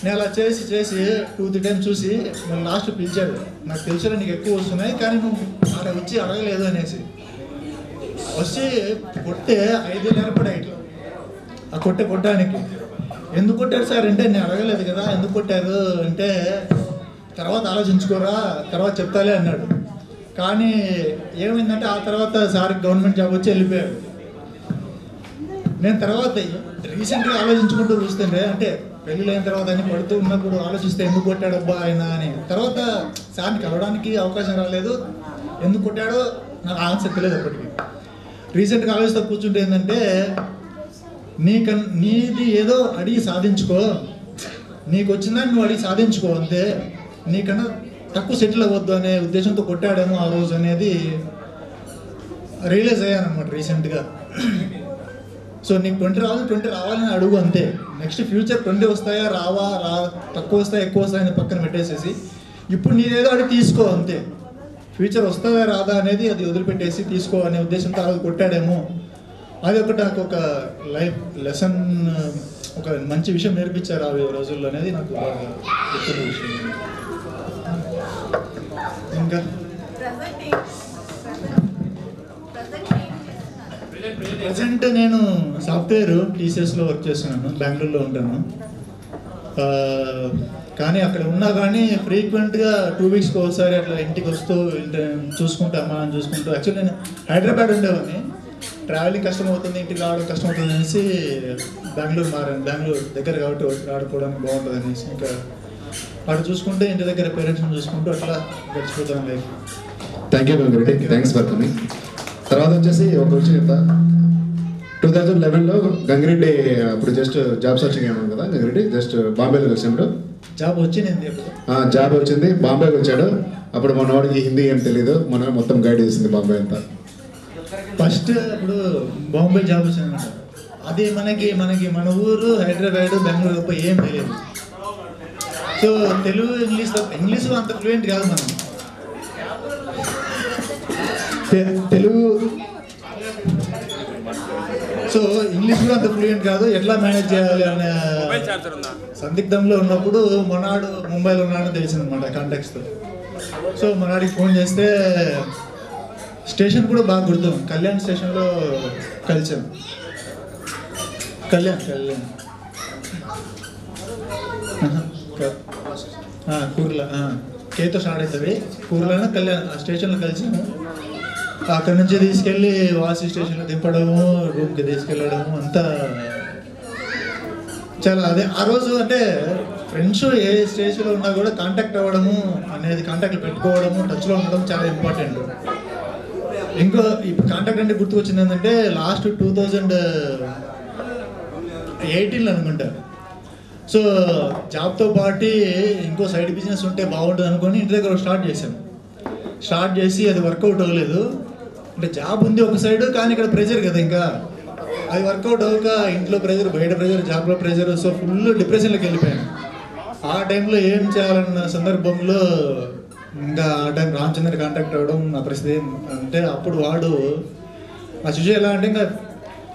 నేను అలా చేసి 2-3 టైమ్స్ చూసి మళ్ళీ లాస్ట్ పిలిచాడు. నాకు తెలుసురా నీకు ఎక్కువ వస్తున్నాయి, కానీ నువ్వు అక్కడ వచ్చి అడగలేదు అనేసి. వచ్చి కొట్టే 5 ఏళ్ళు ఏర్పడాయి ఇట్లా. ఆ కొట్టడానికి ఎందుకు కొట్టారు సార్ అంటే నేను అడగలేదు కదా ఎందుకు కొట్టారు అంటే తర్వాత ఆలోచించుకోరా తర్వాత చెప్తాలే అన్నాడు. కానీ ఏమైందంటే ఆ తర్వాత సార్ గవర్నమెంట్ జాబ్ వచ్చి వెళ్ళిపోయాడు. నేను తర్వాత రీసెంట్గా ఆలోచించుకుంటూ చూస్తుంటే అంటే పెళ్ళిళ్ళు అయిన తర్వాత అని పడుతూ ఉన్నప్పుడు ఆలోచిస్తే ఎందుకు కొట్టాడబ్బా ఆయన అని. తర్వాత సార్ని కలవడానికి అవకాశం రాలేదు, ఎందుకు కొట్టాడో నాకు ఆన్సర్ తెలియదు అప్పటికి. రీసెంట్గా ఆలోచిస్తూ కూర్చుంటే ఏంటంటే నీది ఏదో అడిగి సాధించుకో, నీకు వచ్చిందని నువ్వు అడిగి సాధించుకో అంతే, నీకన్నా తక్కువ సెటిల్ అవ్వద్దు అనే ఉద్దేశంతో కొట్టాడేమో ఆ రోజు అనేది రియలైజ్ అయ్యాను అనమాట రీసెంట్గా. సో నీకు 20 రావాలని అడుగు అంతే. నెక్స్ట్ ఫ్యూచర్ 20 వస్తాయా తక్కువ వస్తాయా ఎక్కువ వస్తాయని పక్కన పెట్టేసేసి ఇప్పుడు నీదేదో అడిగి తీసుకో అంతే. ఫ్యూచర్ వస్తుందా రాదా అనేది అది వదిలిపెట్టేసి తీసుకో అనే ఉద్దేశంతో అది కొట్టాడేమో. అది ఒకటి నాకు ఒక లైఫ్ లెసన్, ఒక మంచి విషయం నేర్పించారు ఆ రోజుల్లో అనేది నాకు బాగా గుర్తున్న విషయం. ఇంకా ప్రజెంట్ నేను సాఫ్ట్వేర్ టీసీఎస్లో వర్క్ చేస్తున్నాను, బెంగళూరులో ఉంటాను. కానీ అక్కడ ఉన్నా కానీ ఫ్రీక్వెంట్గా 2 వీక్స్కి ఒకసారి అట్లా ఇంటికి వస్తూ చూసుకుంటూ అమ్మా అని చూసుకుంటూ. యాక్చువల్లీ నేను హైదరాబాద్ ఉండేవాడిని, ట్రావెలింగ్ కష్టం అవుతుంది, ఇంటికి రావడం కష్టం అవుతుంది అనేసి బెంగళూరు మారాను. బెంగళూరు దగ్గర కాబట్టి ఆడుకోవడానికి బాగుంటుంది అనేసి ఇంకా అక్కడ చూసుకుంటే ఇంటి దగ్గర పేరెంట్స్ని చూసుకుంటూ అట్లా గడిచిపోతాను life. Thank you Gangireddy, thanks for coming. తర్వాత వచ్చేసి ఒక విషయం చెప్తా. 2011లో గంగిరెడ్డి అప్పుడు జస్ట్ జాబ్ సర్చింగ్ అయ్యాను కదా, గంగిరెడ్డి జస్ట్ బాంబేలో వచ్చినప్పుడు జాబ్ వచ్చింది. జాబ్ వచ్చింది, బాంబేకి వచ్చాడు. అప్పుడు మనవాడికి హిందీ ఏం తెలియదు, మన మొత్తం గైడ్ చేసింది బాంబే అంతా. ఫస్ట్ ఇప్పుడు బాంబే జాబ్ వచ్చిందన్నమాట. అది మనకి మన ఊరు హైదరాబాద్ బెంగళూరు తప్ప ఏం తెలియదు. సో తెలుగు ఇంగ్లీష్ అంత ఫ్లూయెంట్ కాదు మనం. తెలుగు సో ఇంగ్లీష్ కూడా అంత ఫ్లూయెంట్ కాదు, ఎట్లా మేనేజ్ చేయాలి అనే సందిగ్ధంలో ఉన్నప్పుడు మనాడు ముంబైలో ఉన్నాడని తెలిసిందనమాట కాంటాక్ట్స్తో. సో మనాడికి ఫోన్ చేస్తే స్టేషన్ కూడా బాగా గుర్తు, కళ్యాణ్ స్టేషన్లో కలిసాం. కళ్యాణ్ కూర్లా కేతో స్టార్ట్ అవుతుంది, కూర్లాన కళ్యాణ్ ఆ స్టేషన్లో కలిసాము. అక్కడి నుంచి తీసుకెళ్ళి వాసి స్టేషన్లో దింపడము, రూమ్కి తీసుకెళ్ళడము అంతా చాలా అదే. ఆ రోజు అంటే ఫ్రెండ్స్ ఏ స్టేజ్లో ఉన్నా కూడా కాంటాక్ట్ అవ్వడము అనేది, కాంటాక్ట్లు పెట్టుకోవడము, టచ్లో ఉండడం చాలా ఇంపార్టెంట్. ఇంకో ఇప్పుడు కాంటాక్ట్ అంటే గుర్తుకొచ్చింది ఏంటంటే లాస్ట్ 2018లో అనుకుంటా. సో జాబ్తో పాటు ఇంకో సైడ్ బిజినెస్ ఉంటే బాగుంటుంది అనుకొని ఇంటి దగ్గర స్టార్ట్ చేసి అది వర్కౌట్ అవ్వలేదు. అంటే జాబ్ ఉంది ఒక సైడ్, కానీ ఇక్కడ ప్రెజర్ కదా, ఇంకా అది వర్కౌట్ అవ్వక ఇంట్లో ప్రెజర్, బయట ప్రెజర్, జాబ్లో ప్రెజర్. సో ఫుల్ డిప్రెషన్లోకి వెళ్ళిపోయాను. ఆ టైంలో ఏం చేయాలన్న సందర్భంలో ఇంకా ఆ టైం రామచంద్ర కాంటాక్ట్ అవ్వడం నా పరిస్థితి. అంటే అప్పుడు వాడు ఆ సిచ్యువేషన్ ఎలా అంటే ఇంకా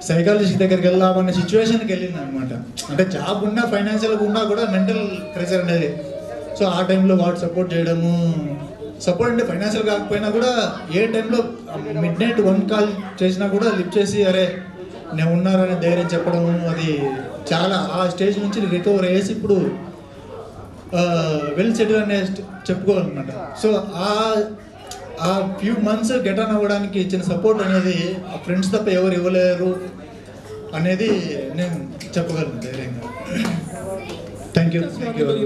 సైకాలజిస్ట్ దగ్గరికి వెళ్దామన్న సిచ్యువేషన్కి వెళ్ళింది అనమాట. అంటే జాబ్ ఉన్నా ఫైనాన్షియల్గా ఉన్నా కూడా మెంటల్ ప్రెషర్ అనేది. సో ఆ టైంలో వాడు సపోర్ట్ చేయడము, సపోర్ట్ అంటే ఫైనాన్షియల్ కాకపోయినా కూడా ఏ టైంలో midnight 1 కాల్ చేసినా కూడా లిఫ్ట్ చేసి అరే నేను ఉన్నారని ధైర్యం చెప్పడము, అది చాలా ఆ స్టేజ్ నుంచి రికవర్ అయ్యేసి ఇప్పుడు వెల్ సెటిల్ అనే చెప్పుకోవాలన్నమాట. సో ఆ ఫ్యూ మంత్స్ గెట్ ఆన్ అవ్వడానికి ఇచ్చిన సపోర్ట్ అనేది ఆ ఫ్రెండ్స్ తప్ప ఎవరు ఇవ్వలేరు అనేది నేను చెప్పగలను ధైర్యంగా. Thank you.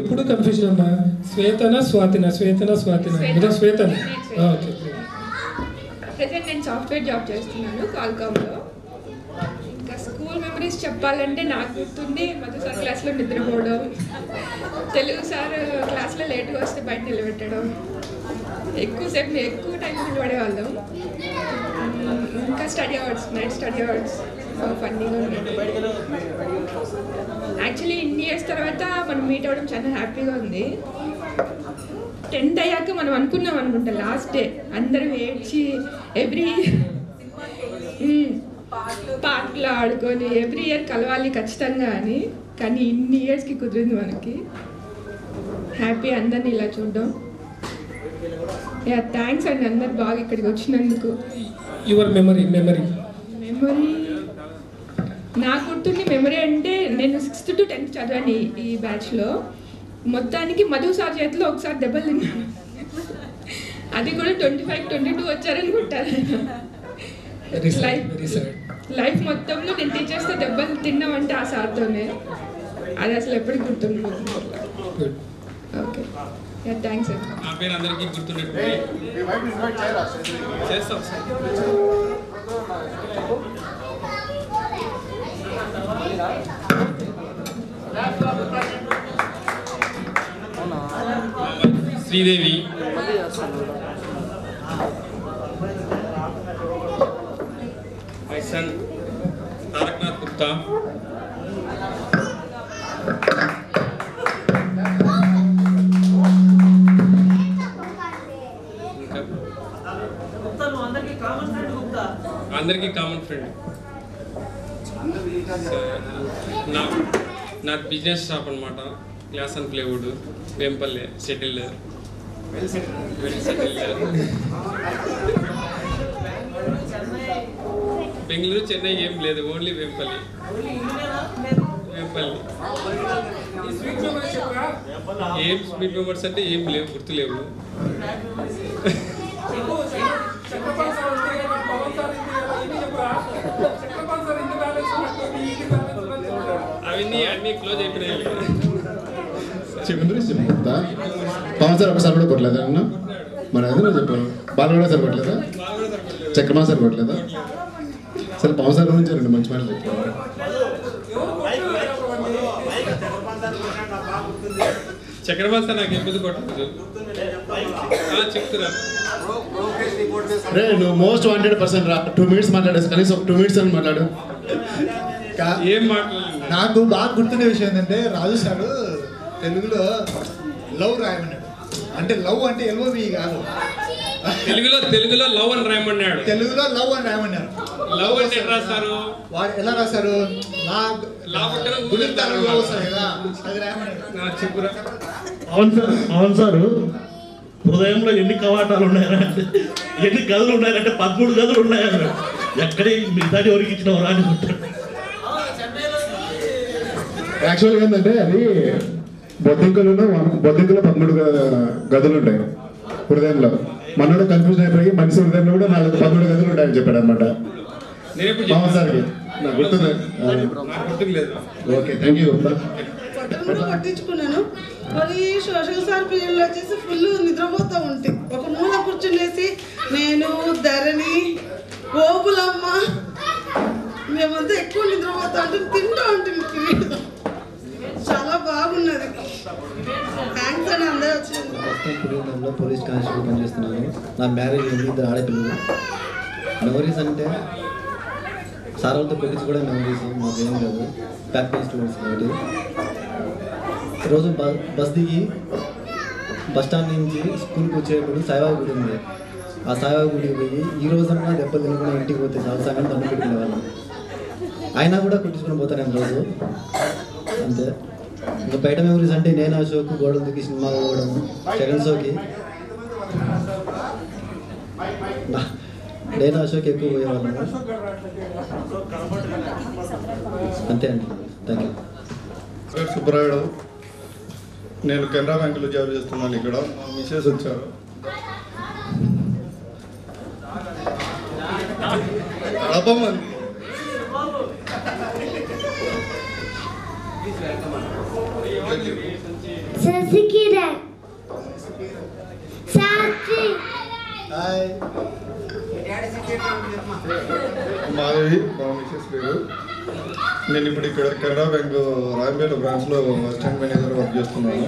ఎప్పుడు కన్ఫ్యూజన్ అమ్మా, శ్వేతనా స్వాతినా శ్వేతనా. ఓకే. ప్రెసెంట్ నేను సాఫ్ట్వేర్ జాబ్ చేస్తున్నాను కాల్కామ్లో. ఇంకా స్కూల్ మెమరీస్ చెప్పాలంటే నాకు గుర్తుంది మధు సార్ క్లాస్లో నిద్రపోవడం, తెలుగు సార్ క్లాస్లో లేట్గా వస్తే బయట నిలబెట్టడం, ఎక్కువ టైం నిలబడేవాళ్ళం. ఇంకా నైట్ స్టడీ అవర్స్ ఫన్నీగా ఉండేది. యాక్చువల్లీ ఇన్ని ఇయర్స్ తర్వాత మనం మీట్ అవ్వడం చాలా హ్యాపీగా ఉంది. 10th అయ్యాక మనం అనుకున్నాం అనుకుంటా లాస్ట్ డే అందరం ఏడ్చి పార్క్లో ఆడుకొని ఎవ్రీ ఇయర్ కలవాలి ఖచ్చితంగా అని. కానీ ఇన్ని ఇయర్స్కి కుదిరింది మనకి. హ్యాపీ అందరినీ ఇలా చూడడం. థ్యాంక్స్ అండి అందరు బాగా ఇక్కడికి వచ్చినందుకు. యువర్ మెమరీ నాకు గుర్తుంది మెమరీ అంటే నేను 6th to 10th చదివాను ఈ బ్యాచ్లో. మొత్తానికి మధు సార్ చేతిలో ఒకసారి దెబ్బలు తిన్నాను. అది కూడా 25-22 వచ్చారనుకుంటారు. లైఫ్ మొత్తంలో నేను టీచర్స్తో దెబ్బలు తిన్నామంటే ఆ సార్తోనే. అది అసలు ఎప్పటికి గుర్తుండదు. Okay, thanks sir. నా పేరు అందరికీ గుర్తుండే చేస్తాం sir. Sridevi, my son Tarakanath Gupta, అందరికీ కామన్ ఫ్రెండ్. నా బిజినెస్ షాప్ అనమాట, glass and plywood, Vempalli, settled. Bengaluru, Chennai ఏం లేదు, ఓన్లీ వేంపల్లి. ఏం స్వీట్ మెమరీస్ అంటే ఏం లేవు, గుర్తులేవు. అవన్నీ అన్ని క్లోజ్ అయిపోయినాయి. పవన్ సార్ ఒకసారి కూడా కొట్టలేదా అన్న? మరి అదే నేను చెప్పాను. బాలు కూడా సార్ కొట్టలేదా? చక్రమా సార్ కొట్టలేదా? సరే పవన్ సార్ గురించి రెండు మంచి మాటలు చెప్పారు. చక్రపాల్ సార్ నాకు ఎప్పుడు కొట్టలేదు, చెప్తున్నా. రే నువ్వు మోస్ట్ వాంటెడ్ పర్సన్ రా. 2 minutes మాట్లాడేసి కనీసం 2 minutes అని మాట్లాడు. ఏం మాట్లాడలేదు. నాకు బాగా గుర్తుండే విషయం ఏంటంటే రాజు సారు తెలుగులో లవ్ రాయమన్నాడు. అంటే లవ్ అంటే ఎల్ఓవి కాదు, తెలుగులో లవ్ అని రాయమన్నాడు. తెలుగులో లవ్ అని రాయమన్నారు. లవ్ అంటే ఎట్లా రాస్తారు? వాడు ఎలా రాశారు? అది రాయమన్నాడు. పవన్ సారు హృదయంలో ఎన్ని కవాటాలు ఉన్నాయంటే, ఎన్ని గదులు ఉన్నాయంటే 13 గదులు ఉన్నాయన్నారు. ఎక్కడే మిగతా ఎవరికి ఇచ్చిన రాని ఉంటాడు. యాక్చువల్గా ఏంటంటే అది బొద్దింకలో 13 గదులు ఉంటాయి హృదయంలో. మనోడు కన్ఫ్యూజన్ అయిపోయి మనిషి హృదయంలో కూడా 13 గదులు ఉంటాయని చెప్పాడు అనమాట పవన్ సార్కి. నాకు గుర్తుంది. Okay, thank you. పట్టించుకున్నాను. మరి సోషల్ సార్ పీరియడ్లో వచ్చేసి ఫుల్ నిద్రపోతూ ఉంటే ఒక మూల కూర్చునేసి నేను, ధరణి, గోపులమ్మ మేమంతా ఎక్కువ నిద్రపోతా ఉంటే తింటూ ఉంటుంది పీరియడ్. చాలా బాగున్నది. థ్యాంక్స్ అని అందరూ వచ్చింది. పోలీస్ కానిస్టేబుల్ పనిచేస్తున్నాను. నా మ్యారేజ్ అయింది, 2 ఆడపిల్లలు. మెమరీస్ అంటే సార్ వాళ్ళతో పెట్టించుకోవడం మెమరీస్ మాకు ఏం కాదు. బ్యాక్ బెంచ్ స్టూడెంట్స్ కాబట్టి రోజు బస్ దిగి బస్ స్టాండ్ నుంచి స్కూల్కి వచ్చేటప్పుడు సాయిబాబా గుడి ఉంది. ఆ సాయిబాబా గుడికి పోయి ఈ రోజన్నా దెబ్బలు తినకుండా ఇంటికి పోతే చాలా సగం దండం పెట్టుకునే వాళ్ళం. అయినా కూడా కుట్టించుకొని పోతాను నేను రోజు. అంతే. ఇంకా బయట మెమరీస్ అంటే నేను అశోక్ గోడలు దిగి సినిమా పోవడం, సెకండ్ షోకి నేను అశోక్ ఎక్కువ పోయేవాళ్ళము. అంతే అండి. Thank you. సుబ్బరాయుడు, నేను కెనరా బ్యాంకులో జాబ్ చేస్తున్నాను. ఇక్కడ మా మిసెస్ వచ్చారు. మాధవి, మా మిసెస్ పేరు. నేను ఇప్పుడు ఇక్కడ కెనరా బ్యాంక్ రాయంపేట బ్రాంచ్లో అసిస్టెంట్ మేనేజర్ వర్క్ చేస్తున్నాను.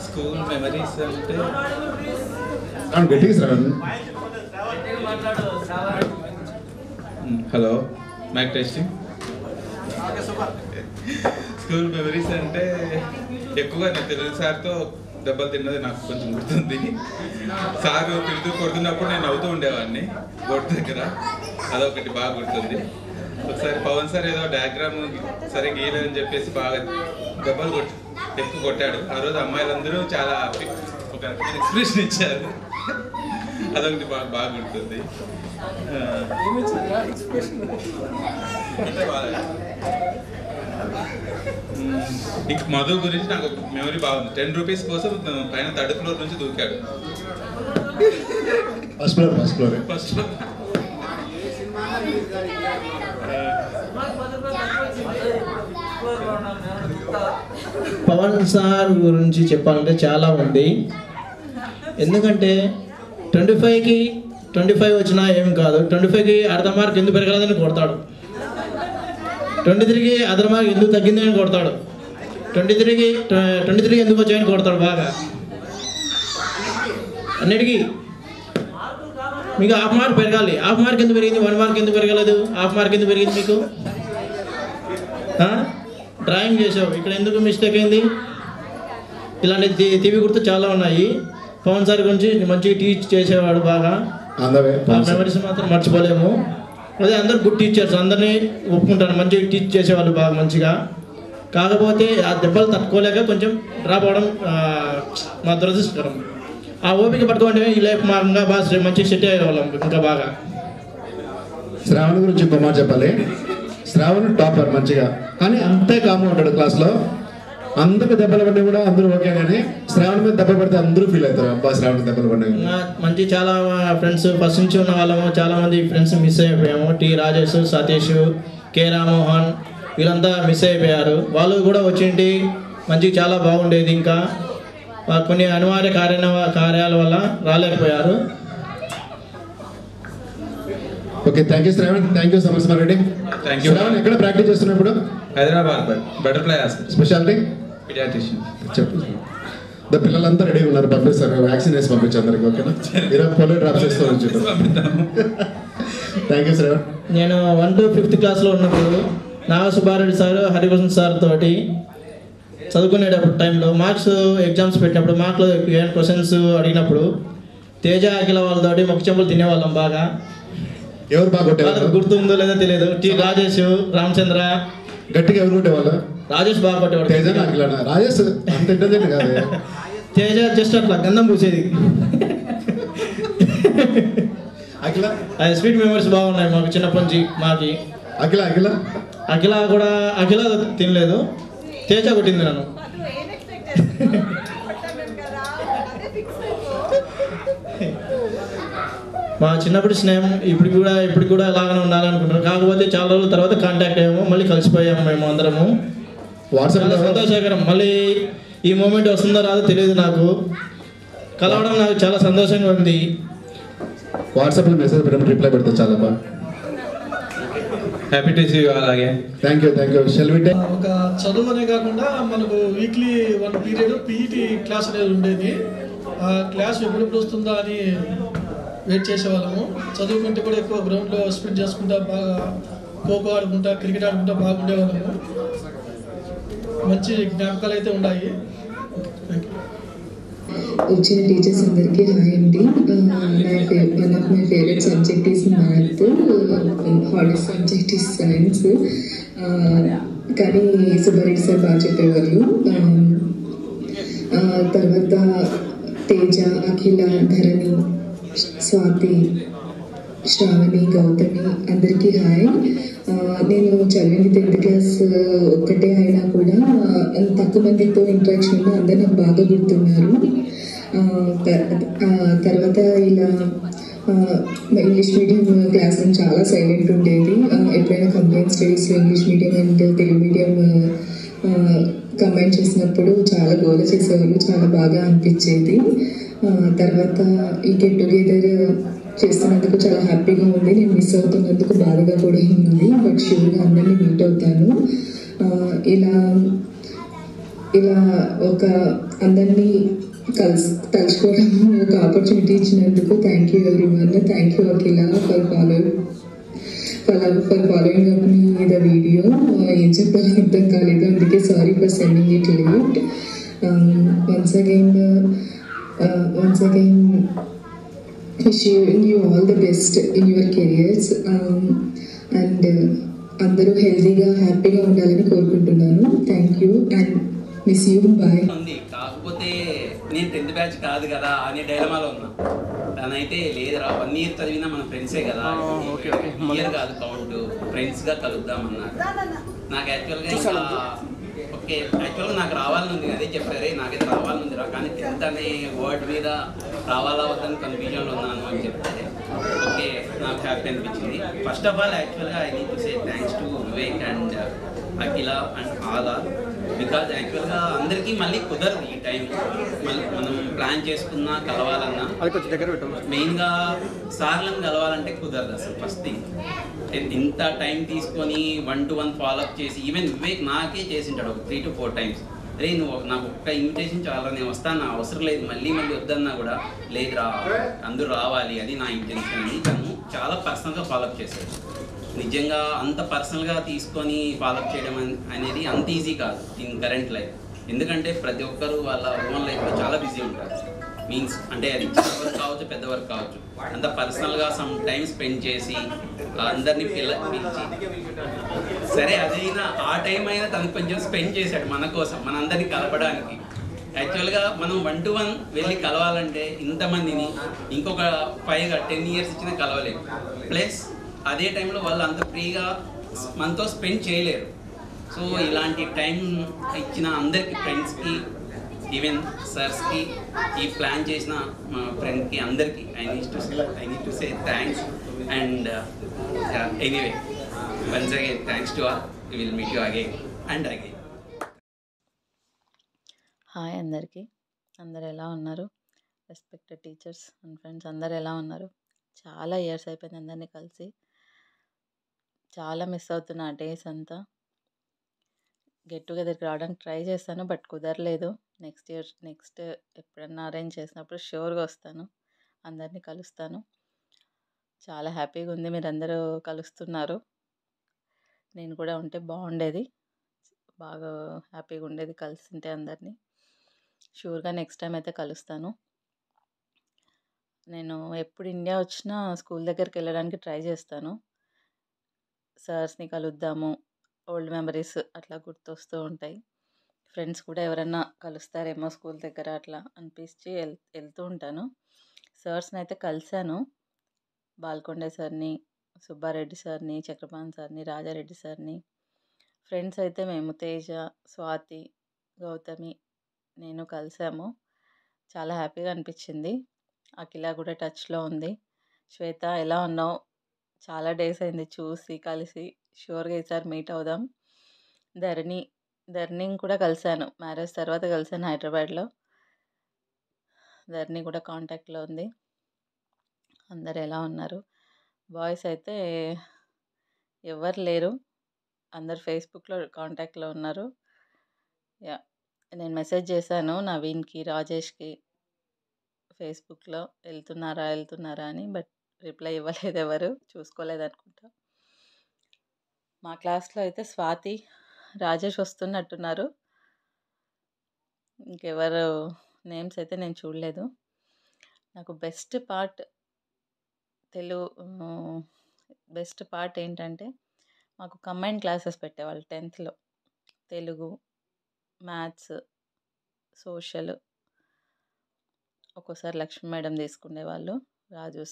స్కూల్ మెమరీస్ అంటే hello mike testing. School memories అంటే ఎక్కువగా నేను తెలుగు సార్తో దెబ్బలు తిన్నది నాకు కొంచెం గుర్తుంది. సారు తిడుతూ కొడుతున్నప్పుడు నేను నవ్వుతూ ఉండేవాడిని బోర్డు దగ్గర. అదొకటి బాగా గుర్తుంది. ఒకసారి పవన్ సార్ ఏదో డయాగ్రామ్ సరే గీయలేదని చెప్పేసి బాగా దెబ్బలు ఎక్కువ కొట్టాడు. ఆ రోజు అమ్మాయిలందరూ చాలా ఒక ఎక్స్ప్రెషన్ ఇచ్చారు. అదొకటి బాగా గుర్తుంది. ఇంక మధు గురించి నాకు మెమరీ బాగుంది. 10 రూపీస్ కోసం పైన 3rd ఫ్లోర్ నుంచి దూకాడు. First floor. పవన్ సార్ గురించి చెప్పాలంటే చాలా ఉంది. ఎందుకంటే 25కి 25 వచ్చినా ఏం కాదు, 25కి అర్ధ మార్క్ ఎందుకు పెరగలేదని కొడతాడు, 23కి అర్ధ మార్క్ ఎందుకు తగ్గిందని కొడతాడు, 23 ఎందుకు వచ్చాయని కొడతాడు బాగా. అన్నిటికీ మీకు హాఫ్ మార్క్ పెరగాలి. హాఫ్ మార్క్ ఎందుకు పెరిగింది, 1 మార్క్ ఎందుకు పెరగలేదు, హాఫ్ మార్క్ ఎందుకు పెరిగింది మీకు? డ్రాయింగ్ చేసావు, ఇక్కడ ఎందుకు మిస్టేక్ అయింది? ఇలాంటి తీవి గుర్తు చాలా ఉన్నాయి. పవన్ సార్ గురించి మంచిగా టీచ్ చేసేవాడు బాగా. ఆ మెమరీస్ మాత్రం మర్చిపోలేము. అదే అందరు గుడ్ టీచర్స్, అందరినీ ఒప్పుకుంటారు, మంచిగా టీచ్ చేసేవాళ్ళు బాగా మంచిగా. కాకపోతే ఆ దెబ్బలు తట్టుకోలేక కొంచెం డ్రాప్ అవడం మా దురదృష్టకరం. ఆ ఓపిక పట్టుకుంటే ఈ లైఫ్ మా ఇంకా బాగా మంచిగా సెట్ అయ్యేవాళ్ళం ఇంకా బాగా. శ్రావణ్ గురించి ఇంకో మాట చెప్పాలి. శ్రావణ్ టాపర్ మంచిగా, కానీ అంతే కాము ఉంటాడు క్లాస్లో. అందరికి దెబ్బలు పడినా కూడా అందరూ ఓకే, కానీ శ్రావణ్ మీద దెబ్బలు పడితే అందరూ ఫీల్ అవుతారు, అబ్బా శ్రావణ్ దెబ్బలు పడినాయి. మంచి చాలా ఫ్రెండ్స్ ఫస్ట్ నుంచి ఉన్న వాళ్ళము, చాలా మంది ఫ్రెండ్స్ మిస్ అయిపోయాము. టి రాజేష్, సతీష్, కే రామ్మోహన్ వీళ్ళంతా మిస్ అయిపోయారు. వాళ్ళు కూడా వచ్చింటి మంచిగా చాలా బాగుండేది. ఇంకా కొన్ని అనివార్య కార్యాల వల్ల రాలేకపోయారు. Okay, thank you Shravan, thank you Samar Reddy. Shravan ఎక్కడ ప్రాక్టీస్ చేస్తున్నప్పుడు? Hyderabad butterfly hospital. Speciality paediatrician. చెప్పు. పిల్లలంతా రెడీగా ఉన్నారు, పంపిస్తారు, వ్యాక్సిన్ వేసి పంపించు అందరికి. ఓకేనా? ఈరోజు పోలియో డ్రాప్స్ వేసుకొని వచ్చారు. Thank you Shravan. నేను 1 to 5th క్లాస్లో ఉన్నప్పుడు నాగ సుబ్బారెడ్డి సార్, హరికృష్ణ సార్ తోటి చదువుకునేటప్పుడు టైంలో మార్క్స్ ఎగ్జామ్స్ పెట్టినప్పుడు మార్క్లో క్వశ్చన్స్ అడిగినప్పుడు తేజ, అఖిల వాళ్ళతోటి మొక్క చెంపులు తినేవాళ్ళం బాగా. ఎవరు బాగా కొట్టేవాళ్ళు గుర్తుందో లేదో తెలియదు. టి రాజేష్, రామచంద్ర. గట్టిగా ఎవరు కొట్టేవాళ్ళు? రాజేష్ బాగా కొట్టేవాడు. తేజ, అఖిలనా? రాజేష్ అంత ఇంటెలిజెంట్ కాదు. తేజ జస్ట్ అట్లా గంధం పూసేది. అఖిల అది స్వీట్ మెమరీస్ బాగున్నాయి మాకు చిన్నప్పటి నుంచి. మాకి అఖిల కూడా తినలేదు, తేజ కొట్టింది నన్ను. మా చిన్నప్పటి స్నేహం ఇప్పుడు కూడా అలాగనే ఉండాలనుకుంటున్నాను. కాకపోతే చాలా రోజుల తర్వాత కాంటాక్ట్ అయ్యాము, మళ్ళీ కలిసిపోయాము మేము అందరము. వాట్సాప్లో సంతోషకరం. మళ్ళీ ఈ మూమెంట్ వస్తుందో రాదో తెలియదు నాకు. కలవడం నాకు చాలా సంతోషంగా ఉంది. వాట్సాప్లో మెసేజ్ పెట్టడం రిప్లై పెడితే చాలా బాగా. Happy to see you all again. Thank you. ఒక చదువు అనే కాకుండా మనకు వీక్లీ 1 పీరియడ్ పీఈటీ క్లాస్ అనేది ఉండేది. ఆ క్లాస్ ఎప్పుడెప్పుడు వస్తుందా అని వెయిట్ చేసేవాళ్ళము. చదువుకుంటే కూడా ఎక్కువ గ్రౌండ్లో స్పెండ్ చేసుకుంటా, బాగా ఖోఖో ఆడుకుంటా, క్రికెట్ ఆడుకుంటా బాగుండేవాళ్ళము. మంచి జ్ఞాపకాలు అయితే ఉన్నాయి. వచ్చిన టీచర్స్ అందరికీ హాయ్ అండి. One of my favourite subject is math, hardest subject is science. కానీ సుబ్బారెడ్డి సార్ బాగా చెప్పేవాళ్ళు. తర్వాత తేజ, అఖిల, ధరణి, స్వాతి, శ్రావణి, గౌతమి అందరికీ హాయ్. నేను చదివింది 10th క్లాస్ ఒక్కటే అయినా కూడా తక్కువ మందితో ఇంట్రాక్షన్ ఉన్నా అందరూ నాకు బాగా గుర్తున్నారు. తర్వాత ఇలా ఇంగ్లీష్ మీడియం క్లాస్ చాలా సైలెంట్ ఉండేది. ఎప్పుడైనా కంబైన్ స్టడీస్లో English medium and Telugu medium combine చేసినప్పుడు చాలా గోల చేసేవాళ్ళు, చాలా బాగా అనిపించేది. తర్వాత ఈ గెట్ టుగెదర్ చేస్తున్నందుకు చాలా హ్యాపీగా ఉంది. నేను మిస్ అవుతున్నందుకు బాధగా కూడా ఉంది, బట్ షూర్గా అందరినీ మీట్ అవుతాను. ఇలా ఒక అందరినీ తలుచుకోవడం ఒక ఆపర్చునిటీ ఇచ్చినందుకు thank you everyone. Thank you Akhila for following up me the video. ఏం చెప్పాలో అర్థం కాలేదు, అందుకే sorry for sending it late. Once again wishing you all the best in your careers and అందరూ హెల్తీగా హ్యాపీగా ఉండాలని కోరుకుంటున్నాను. Thank you and miss you. Bye. కాకపోతే నేను 10th బ్యాచ్ కాదు కదా అనే డైలమాలో ఉన్నా. తనైతే లేదురా 1 year చదివినా మన ఫ్రెండ్సే కదా, ఇయర్ కాదు కౌంట్, ఫ్రెండ్స్గా కలుద్దామన్నారు. నాకు యాక్చువల్గా ఇంకా ఓకే యాక్చువల్గా నాకు రావాలని ఉంది, అదే చెప్పారే నాకైతే రావాలని ఉందిరా, కానీ 10th అనే వర్డ్ మీద రావాలా వద్దని కన్ఫ్యూజన్లో ఉన్నాను అని చెప్తే ఓకే నాకు హ్యాపీ అనిపించింది. ఫస్ట్ ఆఫ్ ఆల్ యాక్చువల్గా I need to say thanks to Vivek and Akhila and ఆలా, బికాజ్ యాక్చువల్గా అందరికీ మళ్ళీ కుదరదు ఈ టైం, మళ్ళీ మనం ప్లాన్ చేసుకున్నా కలవాలన్నా మెయిన్గా సార్లను కలవాలంటే కుదరదు అసలు ఫస్ట్ థింగ్. ఇంత టైం తీసుకొని 1-to-1 ఫాలోఅప్ చేసి ఈవెన్ వివేక్ నాకే చేసింటాడు ఒక 3 to 4 times. అరే నువ్వు నాకు ఒక్క ఇన్విటేషన్ చాలా, నేను వస్తాను, అవసరం లేదు, మళ్ళీ వద్దన్నా కూడా లేదు అందరూ రావాలి, అది నా ఇంటెన్షన్ అని తను చాలా పర్సనల్గా ఫాలోఅప్ చేశాడు. నిజంగా అంత పర్సనల్గా తీసుకొని ఫాలోఅప్ చేయడం అనేది అంత ఈజీ కాదు ఇన్ కరెంట్ లైఫ్. ఎందుకంటే ప్రతి ఒక్కరు వాళ్ళ ఓన్ లైఫ్లో చాలా బిజీ ఉంటారు. మీన్స్ అంటే అది చిన్న వర్క్ కావచ్చు, పెద్ద వర్క్ కావచ్చు, అంత పర్సనల్గా సమ్ టైం స్పెండ్ చేసి అందరినీ పిలిచి సరే అదైనా ఆ టైం అయినా తను కొంచెం స్పెండ్ చేశాడు మన కోసం, మనందరినీ కలపడానికి. యాక్చువల్గా మనం 1-to-1 వెళ్ళి కలవాలంటే ఇంతమందిని ఇంకొక 5-10 years ఇచ్చినా కలవలేము. ప్లస్ అదే టైంలో వాళ్ళు అంత ఫ్రీగా మనతో స్పెండ్ చేయలేరు. సో ఇలాంటి టైం ఇచ్చిన అందరికి ఫ్రెండ్స్కి, ఈవెన్ సర్స్కి, ఈ ప్లాన్ చేసిన మా ఫ్రెండ్కి అందరికీ I need to say thanks. And anyway once again thanks to all. We will meet you again and again. Hi అందరికీ, అందరు ఎలా ఉన్నారు? రెస్పెక్టెడ్ టీచర్స్ అండ్ ఫ్రెండ్స్ అందరు ఎలా ఉన్నారు? చాలా ఇయర్స్ అయిపోయింది అందరినీ కలిసి, చాలా మిస్ అవుతున్నా ఆ డేస్ అంతా. గెట్ టుగెదర్కి రావడానికి ట్రై చేస్తాను బట్ కుదరలేదు. నెక్స్ట్ ఎప్పుడన్నా అరేంజ్ చేసినప్పుడు షూర్గా వస్తాను, అందరినీ కలుస్తాను. చాలా హ్యాపీగా ఉంది మీరందరూ కలుస్తున్నారు. నేను కూడా ఉంటే బాగుండేది, బాగా హ్యాపీగా ఉండేది కలిసి ఉంటే అందరినీ. షూర్గా నెక్స్ట్ టైం అయితే కలుస్తాను. నేను ఎప్పుడు ఇండియా వచ్చినా స్కూల్ దగ్గరికి వెళ్ళడానికి ట్రై చేస్తాను. సార్స్ని కలుద్దాము, ఓల్డ్ మెమరీస్ అట్లా గుర్తొస్తూ ఉంటాయి. ఫ్రెండ్స్ కూడా ఎవరన్నా కలుస్తారేమో స్కూల్ దగ్గర అట్లా అనిపించి వెళ్తూ ఉంటాను. సార్స్ని అయితే కలిశాను, బాల్కొండే సార్ని, సుబ్బారెడ్డి సార్ని, చక్రపాణి సార్ని, రాజారెడ్డి సార్ని. ఫ్రెండ్స్ అయితే మేము తేజ, స్వాతి, గౌతమి, నేను కలిసాము. చాలా హ్యాపీగా అనిపించింది. అఖిల కూడా టచ్లో ఉంది. శ్వేత ఎలా ఉన్నావు? చాలా డేస్ అయింది చూసి కలిసి, షూర్గా ఈసారి మీట్ అవుదాం. ధరణి కూడా కలిశాను, మ్యారేజ్ తర్వాత కలిశాను హైదరాబాద్లో. ధరణి కూడా కాంటాక్ట్లో ఉంది. అందరు ఎలా ఉన్నారు? బాయ్స్ అయితే ఎవరు లేరు, అందరు ఫేస్బుక్లో కాంటాక్ట్లో ఉన్నారు. యా, నేను మెసేజ్ చేశాను నవీన్కి, రాజేష్కి ఫేస్బుక్లో వెళ్తున్నారా అని, బట్ రిప్లై ఇవ్వలేదు, ఎవరు చూసుకోలేదు అనుకుంటా. మా క్లాస్లో అయితే స్వాతి, రాజేష్ వస్తున్నట్టున్నారు, ఇంకెవరు నేమ్స్ అయితే నేను చూడలేదు. నాకు బెస్ట్ పార్ట్ ఏంటంటే మాకు కంబైన్డ్ క్లాసెస్ పెట్టేవాళ్ళు 10th తెలుగు, మ్యాథ్స్, సోషల్. ఒక్కోసారి లక్ష్మీ మేడం తీసుకునేవాళ్ళు, రాజు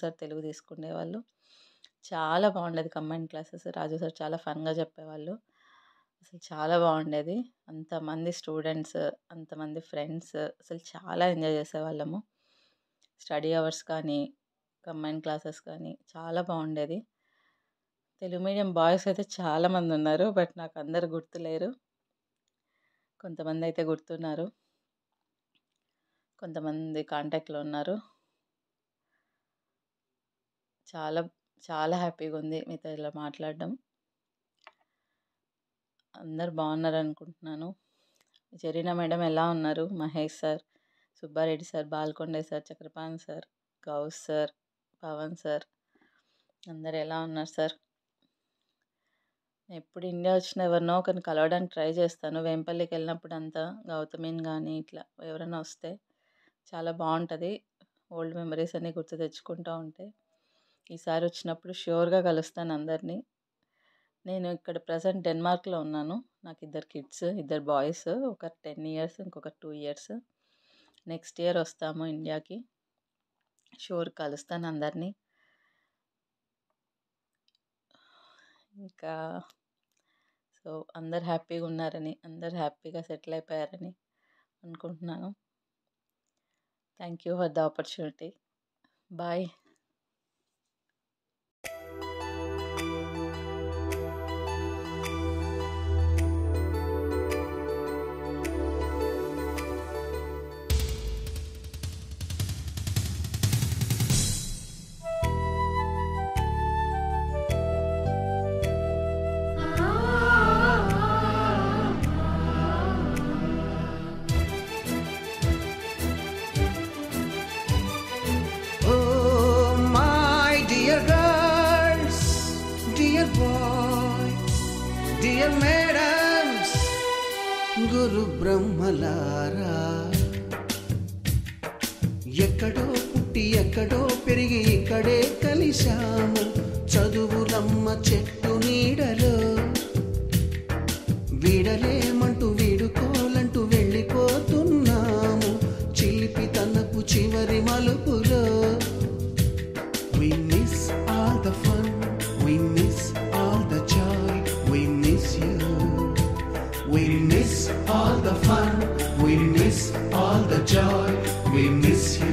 సార్ తెలుగు తీసుకునేవాళ్ళు. చాలా బాగుండేది కంబైన్డ్ క్లాసెస్. రాజు సార్ చాలా ఫన్గా చెప్పేవాళ్ళు, అసలు చాలా బాగుండేది. అంతమంది స్టూడెంట్స్, అంతమంది ఫ్రెండ్స్, అసలు చాలా ఎంజాయ్ చేసేవాళ్ళము. స్టడీ అవర్స్ కానీ, కంబైన్డ్ క్లాసెస్ కానీ చాలా బాగుండేది. తెలుగు మీడియం బాయ్స్ అయితే చాలామంది ఉన్నారు, బట్ నాకు అందరు గుర్తులేరు. కొంతమంది అయితే గుర్తున్నారు, కొంతమంది కాంటాక్ట్లో ఉన్నారు. చాలా చాలా హ్యాపీగా ఉంది మీతో ఇలా మాట్లాడడం. అందరు బాగున్నారు అనుకుంటున్నాను. జరీనా మేడం ఎలా ఉన్నారు? Mahesh sir, Subbareddy sir, Balkonde sir, Chakrapani sir, Ghouse sir, Pavan sir, అందరు ఎలా ఉన్నారు సార్? ఎప్పుడు ఇండియా వచ్చిన ఎవరినో ఒకరిని కలవడానికి ట్రై చేస్తాను. వేంపల్లికి వెళ్ళినప్పుడు అంతా గౌతమిని కానీ ఇట్లా ఎవరైనా వస్తే చాలా బాగుంటుంది. ఓల్డ్ మెమరీస్ అన్నీ గుర్తు తెచ్చుకుంటూ ఉంటే ఈసారి వచ్చినప్పుడు షూర్గా కలుస్తాను అందరినీ. నేను ఇక్కడ ప్రజెంట్ డెన్మార్క్లో ఉన్నాను. నాకు 2 kids, 2 boys, ఒకరు 10 years, ఇంకొకరు 2 years. నెక్స్ట్ ఇయర్ వస్తాము ఇండియాకి. షూర్ కలుస్తాను అందరినీ. ఇంకా సో అందరు హ్యాపీగా ఉన్నారని, అందరు హ్యాపీగా సెటిల్ అయిపోయారని అనుకుంటున్నాను. Thank you for the opportunity. Bye. గురు బ్రహ్మలారా, ఎక్కడో పుట్టి ఎక్కడో పెరిగి ఇక్కడే కలిశాము. చదువులమ్మ చెట్టు నీడలో వీడలేమంటూ వీడుకోలంటూ వెళ్ళిపోతున్నాము. చిలిపి తనపు చివరి మలుపులో we miss all the fun, we miss all the joy, we miss you. We miss all the fun, we miss all the joy, we miss you.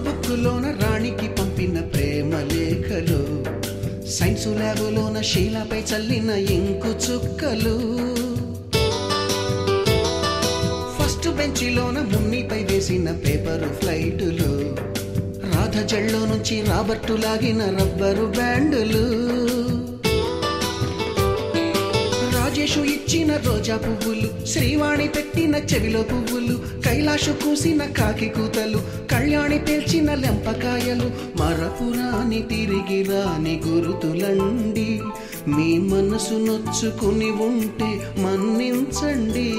బుక్కులోన రాణికి పంపిన ప్రేమ లేఖలు, సైన్సు ల్యాబులోన శీలపై చల్లిన ఇంకు చుక్కలు, ఫస్ట్ బెంచిలోన మున్నిపై వేసిన పేపరు ఫ్లైటులు, రాధ జల్లో నుంచి రాబర్టు లాగిన rubber బ్యాండులు, Rajesh ఇచ్చిన రోజా పువ్వులు, శ్రీవాణి పెట్టిన చెవిలో పువ్వులు, కైలాషు కూసిన కాకి కూతలు, కళ్యాణి పేల్చిన లెంపకాయలు, మరపురాని తిరిగి రాని గురుతులండి. మీ మనసు నొచ్చుకుని ఉంటే మన్నించండి.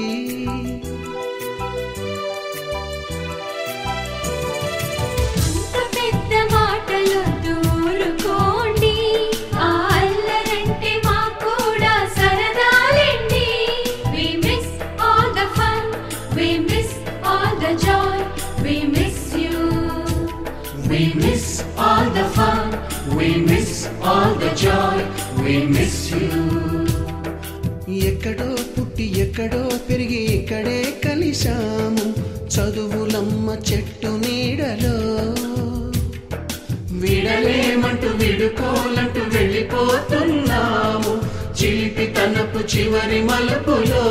We miss all the fun, we miss all the joy, we miss you. ఎక్కడో పుట్టి ఎక్కడో పెరిగి ఇక్కడే కలిశాము. చదువులమ్మ చెట్టు నీడలో విడలేమంటూ విడుకోలంటూ వెళ్ళిపోతున్నాము. చిలిపి తనపు చివరి మలుపులో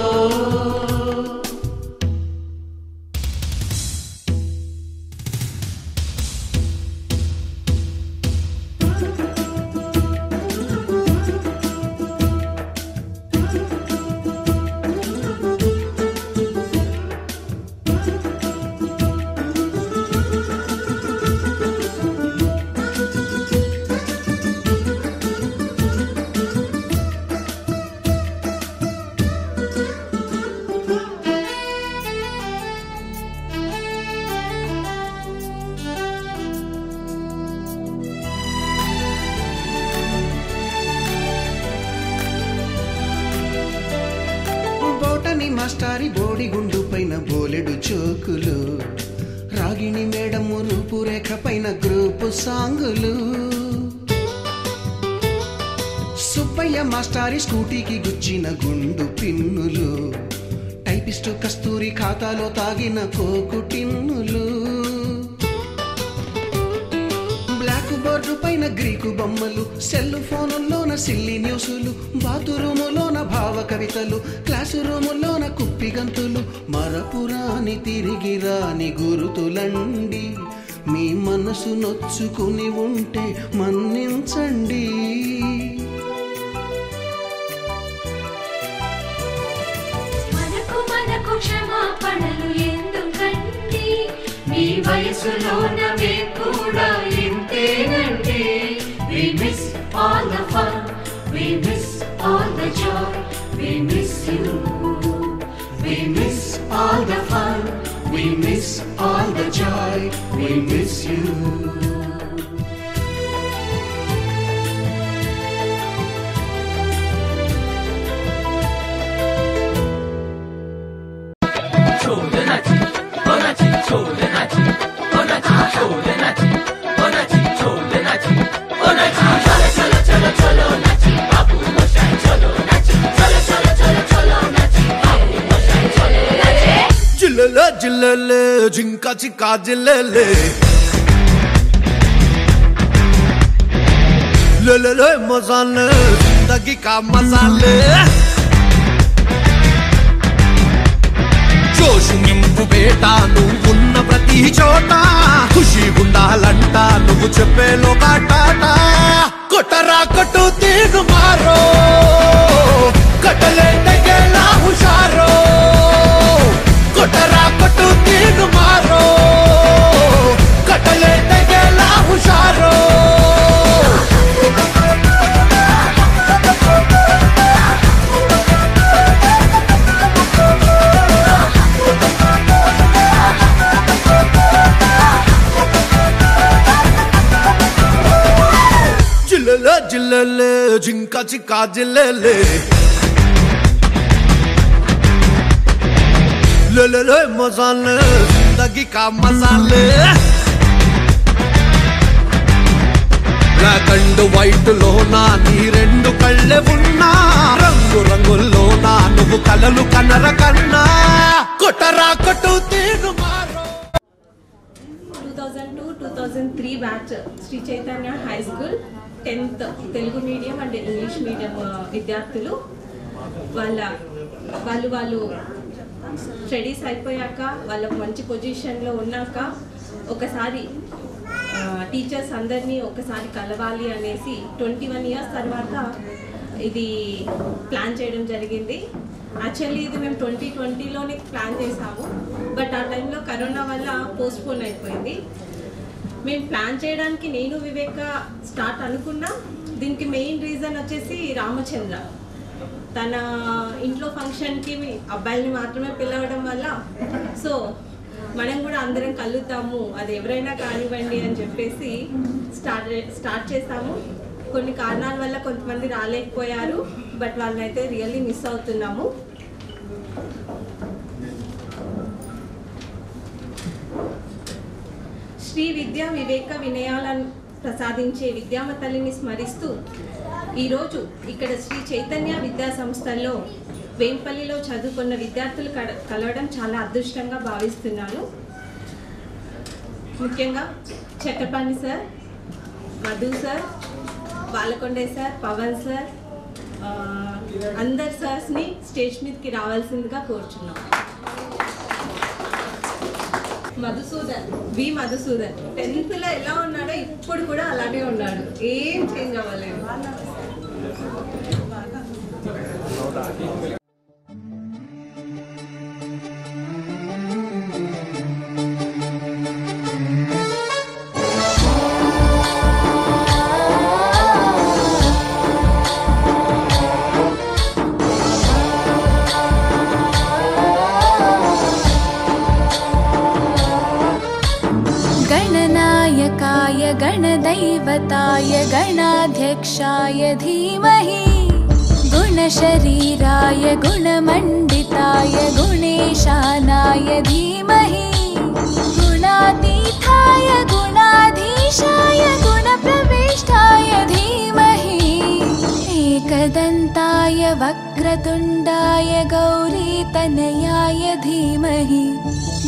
మాస్టారి బోడిగుండు పైన బోలెడు చోకులు, రాగిణి మేడము రూపురేఖ పైన గ్రూపు సాంగులు, సుబ్బయ్య మాస్టారి స్కూటీకి గుచ్చిన గుండు పిన్నులు, టైపిస్టు కస్తూరి ఖాతాలో తాగిన కోకు టిన్నులు, బ్లాక్ బోర్డు పైన గ్రీకు బొమ్మలు, సెల్ ఫోనుల్లోన సిల్లి న్యూసులు, బాతురూములోన భావ కవితలు, క్లాసు రూములోన కుప్పి గంతులు, మరపురాని తిరిగి రాని గురుతులండి. మీ మనసు నొచ్చుకుని ఉంటే మన్నించండి. మనసులోన మేము కూడా ఇంతేనంటే. We miss all the fun, we miss all the joy, we miss you. We miss all the fun, we miss all the joy, we miss you. जिल्ले जिल्ले जिंका चिका जिल्ले ले मसाले जिंदगी का मसाले జోషు నింపు బేట నువ్వు ఉన్న ప్రతి చోట ఖుషి ఉండాలంట నువ్వు చెప్పేలో కాటాట కొట్టరా కొట్టు తీరు మారో కట్టలే తగేలా హుషారో కొట్టరా కొట్టు తీరు మారో కట్టలే తగేలా హుషారో जिल्ले जिल्ले जिंका चिका जिल्ले ले मसाले जिंदगी का मसाले బ్లాక్ అండ్ వైట్ లోనా నీ రెండు కళ్ళే ఉన్నా రంగు రంగుల్లోనా నువ్వు కలలు కనర కన్నా కొట్టరా కొట్టు తీరు మారో 2002-2003 batch Sri Chaitanya high school 10th Telugu medium and English medium విద్యార్థులు వాళ్ళు స్టడీస్ అయిపోయాక వాళ్ళకు మంచి పొజిషన్లో ఉన్నాక ఒకసారి టీచర్స్ అందరినీ ఒకసారి కలవాలి అనేసి 21 years తర్వాత ఇది ప్లాన్ చేయడం జరిగింది. యాక్చువల్లీ ఇది మేము 2020లోనే ప్లాన్ చేసాము, బట్ ఆ టైంలో కరోనా వల్ల పోస్ట్పోన్ అయిపోయింది. మేము ప్లాన్ చేయడానికి నేను వివేక స్టార్ట్ అనుకున్నా. దీనికి మెయిన్ రీజన్ వచ్చేసి రామచంద్ర తన ఇంట్లో ఫంక్షన్కి అబ్బాయిల్ని మాత్రమే పిలవడం వల్ల సో మనం కూడా అందరం కలుద్దాము అది ఎవరైనా కానివ్వండి అని చెప్పేసి స్టార్ట్ చేసాము. కొన్ని కారణాల వల్ల కొంతమంది రాలేకపోయారు, బట్ వాళ్ళనైతే రియల్లీ మిస్ అవుతున్నాము. శ్రీ విద్యా వివేక వినయాలను ప్రసాదించే విద్యామ తల్లిని స్మరిస్తూ ఈరోజు ఇక్కడ శ్రీ చైతన్య విద్యా సంస్థల్లో వేంపల్లిలో చదువుకున్న విద్యార్థులు కలవడం చాలా అదృష్టంగా భావిస్తున్నాను. ముఖ్యంగా Chakrapani sir, Madhu sir, Balakonde sir, Pavan sir, అందరు సార్స్ని స్టేజ్ మీదకి రావాల్సిందిగా కోరుచున్నాం. మధుసూదన్ 10th ఎలా ఉన్నాడో ఇప్పుడు కూడా అలానే ఉన్నాడు, ఏం చేంజ్ అవ్వలేదు. गणनायकाय गणदैवताय गणाध्यक्षाय धीमहि गुणशरीराय गुणमण्डिताय गुणेशानाय धीमहि गुणातीताय गुणाधीशाय गुणप्रविष्टाय धीमहि एकदन्ताय वक्रतुण्डाय गौरीतनयाय धीमहि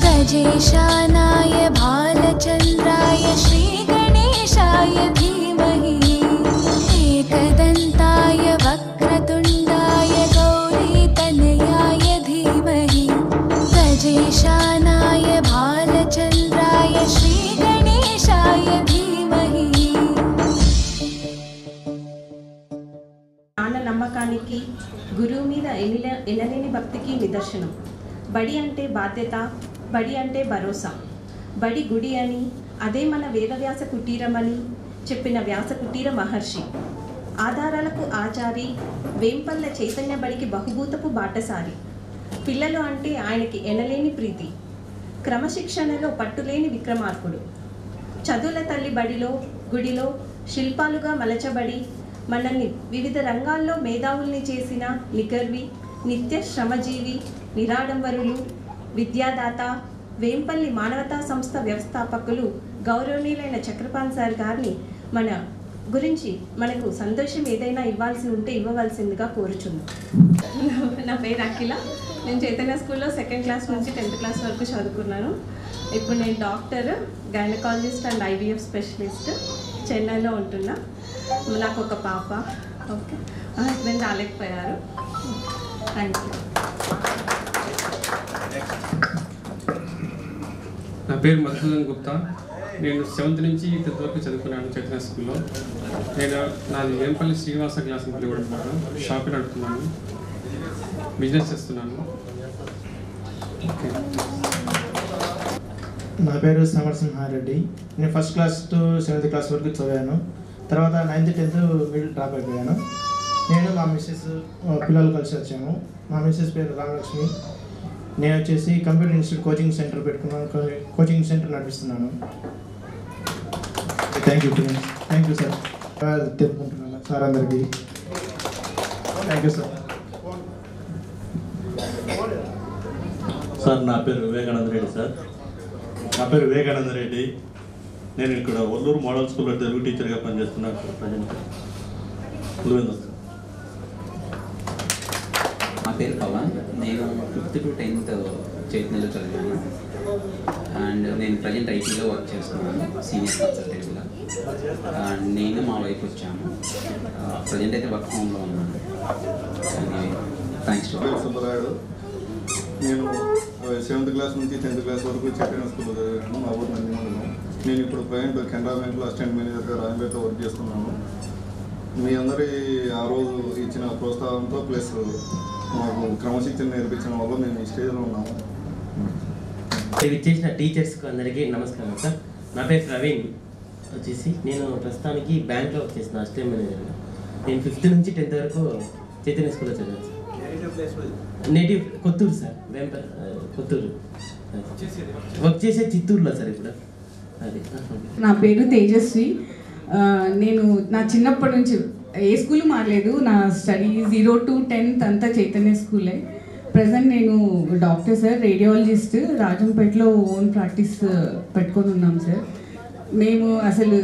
गजेशानाय भालचन्द्राय श्रीगणेशाय धीमहि एकदन्ताय वक्रतुण्डाय गौरीतनयाय धीमहि गजेशानाय भालचन्द्राय श्रीगणेशाय धीमहि. నాన్న నమ్మకానికి గురువు మీద ఎనలేని భక్తికి నిదర్శనం. బడి అంటే బాధ్యత, బడి అంటే భరోసా. బడి గుడి అని, అదే మన వేదవ్యాస కుటీరమని చెప్పిన వ్యాస కుటీర మహర్షి. ఆధారాలకు ఆచారి, వేంపల్ల చైతన్య బడికి బహుభూతపు బాటసారి. పిల్లలు అంటే ఆయనకి ఎనలేని ప్రీతి, క్రమశిక్షణలో పట్టులేని విక్రమార్కుడు. చదువుల తల్లి బడిలో గుడిలో శిల్పాలుగా మలచబడి మనల్ని వివిధ రంగాల్లో మేధావుల్ని చేసిన నిగర్వి, నిత్య శ్రమజీవి, నిరాడంబరులు, విద్యాదాత, వేంపల్లి మానవతా సంస్థ వ్యవస్థాపకులు గౌరవనీయులైన చక్రపాణి సార్ గారిని మన గురించి మనకు సంతోషం ఏదైనా ఇవ్వాల్సి ఉంటే ఇవ్వవలసిందిగా కోరుచున్నాను. నా పేరు అఖిల. నేను చైతన్య స్కూల్లో 2nd క్లాస్ నుంచి 10th క్లాస్ వరకు చదువుకున్నాను. ఇప్పుడు నేను doctor, gynaecologist and IVF specialist చెన్నైలో ఉంటున్నా. నాకు ఒక పాప. ఓకే, మా హస్బెండ్ రాలేకపోయారు. Thank you. నా పేరు మధుసూదన్ గుప్తా. నేను 7th నుంచి 10th వరకు చదువుకున్నాను చైతన్య స్కూల్లో. నేను నాది వేంపల్లి శ్రీనివాస క్లాస్ ఇంట్లో కూడా ఉన్నాను. షాప్ నడుపుతున్నాను, బిజినెస్ చేస్తున్నాను. నా పేరు సమరసింహారెడ్డి. నేను 1st class to 7th class వరకు చదివాను. తర్వాత 9th 10th మిడిల్ డ్రాప్ అయిపోయాను. నేను మా మిస్సెస్ పిల్లలు కలిసి వచ్చాము. మా మిస్సెస్ పేరు రామలక్ష్మి. నేను వచ్చేసి కంప్యూటర్ ఇన్స్టిట్యూట్ కోచింగ్ సెంటర్ పెట్టుకున్నాను, కోచింగ్ సెంటర్ నడిపిస్తున్నాను. Thank you sir. తెలుపుకుంటున్నాను సార్ అందరికీ. Thank you sir. సార్ నా పేరు వివేకానంద రెడ్డి సార్. నా పేరు వివేకానంద రెడ్డి. నేను ఇక్కడ ఒల్లూరు మోడల్ స్కూల్లో తెలుగు టీచర్గా పనిచేస్తున్నాను సార్ ప్రజెంట్. నా పేరు పవన్. నేను 5th to 10th చైతన్యలో చదివాను. అండ్ నేను ప్రజెంట్ ఐటీలో వర్క్ చేస్తున్నాను, సీనియర్ కన్సల్టెంట్గా. అండ్ నేను మా వైఫ్ వచ్చాము. ప్రజెంట్ అయితే వర్క్ ఫ్రమ్ హోమ్లో ఉన్నాను. Thanks to Subbarayudu. నేను 7th క్లాస్ నుంచి 10th క్లాస్ వరకు చైతన్య స్కూల్లో చదివాను, మా ఊరు నందిమూలలో. నేను ఇప్పుడు ప్రజెంట్ కెనరా బ్యాంక్లో అసిస్టెంట్ మేనేజర్గా రాంపేటలో వర్క్ చేస్తున్నాను. మీ అందరి ఆ రోజు ఇచ్చిన ప్రోత్సాహంతో ప్లస్ మాకు క్రమశిక్షణ నేర్పించడం వల్ల మేము ఈ స్టేజ్లో ఉన్నాము. ఇచ్చేసిన టీచర్స్కి అందరికీ నమస్కారం సార్. నా పేరు ప్రవీణ్ వచ్చేసి నేను ప్రస్తుతానికి బ్యాంక్లో వర్క్ చేసిన అసిస్టెంట్ మేనేజర్గా. నేను 5th నుంచి 10th వరకు చైతన్య స్కూల్లో చదివాను sir. Native Kothur sir, Kothur. Work చేసే చిత్తూరులో సార్ ఇప్పుడు. అది నా పేరు తేజస్వి. నేను నా చిన్నప్పటి నుంచి ఏ స్కూల్ మారలేదు. నా స్టడీ 0 to 10th అంతా చైతన్య స్కూలే. ప్రజెంట్ నేను డాక్టర్ సార్, రేడియాలజిస్ట్. రాజంపేటలో ఓన్ ప్రాక్టీస్ పెట్టుకొని ఉన్నాం సార్. మేము అసలు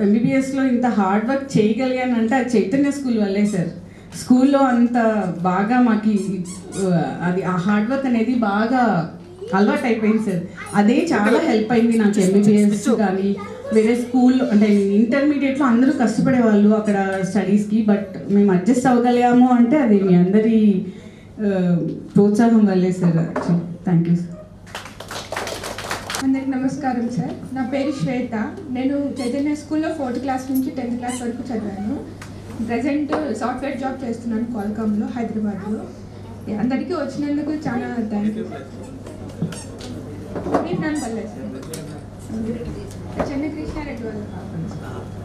MBBSలో ఇంత హార్డ్ వర్క్ చేయగలిగానంటే అది చైతన్య స్కూల్ వల్లే సార్. స్కూల్లో అంత బాగా మాకు అది ఆ హార్డ్ వర్క్ అనేది బాగా అలవాటు అయిపోయింది సార్. అదే చాలా హెల్ప్ అయింది నాకు MBBS కానీ వేరే స్కూల్ అంటే ఇంటర్మీడియట్లో అందరూ కష్టపడేవాళ్ళు అక్కడ స్టడీస్కి. బట్ మేము అడ్జస్ట్ అవ్వగలిగాము అంటే అది మీ అందరి ప్రోత్సాహం వల్లే సార్. Thank you sir. అందరికి నమస్కారం సార్. నా పేరు శ్వేత. నేను చైతన్య స్కూల్లో 4th క్లాస్ నుంచి 10th క్లాస్ వరకు చదివాను. ప్రజెంట్ సాఫ్ట్వేర్ జాబ్ చేస్తున్నాను క్వాల్కామ్లో, హైదరాబాద్లో. అందరికీ వచ్చినందుకు చాలా థ్యాంక్ యూ. నన్ను పర్లేదు సార్. చెన్నై కృష్ణారెడ్డి వాళ్ళ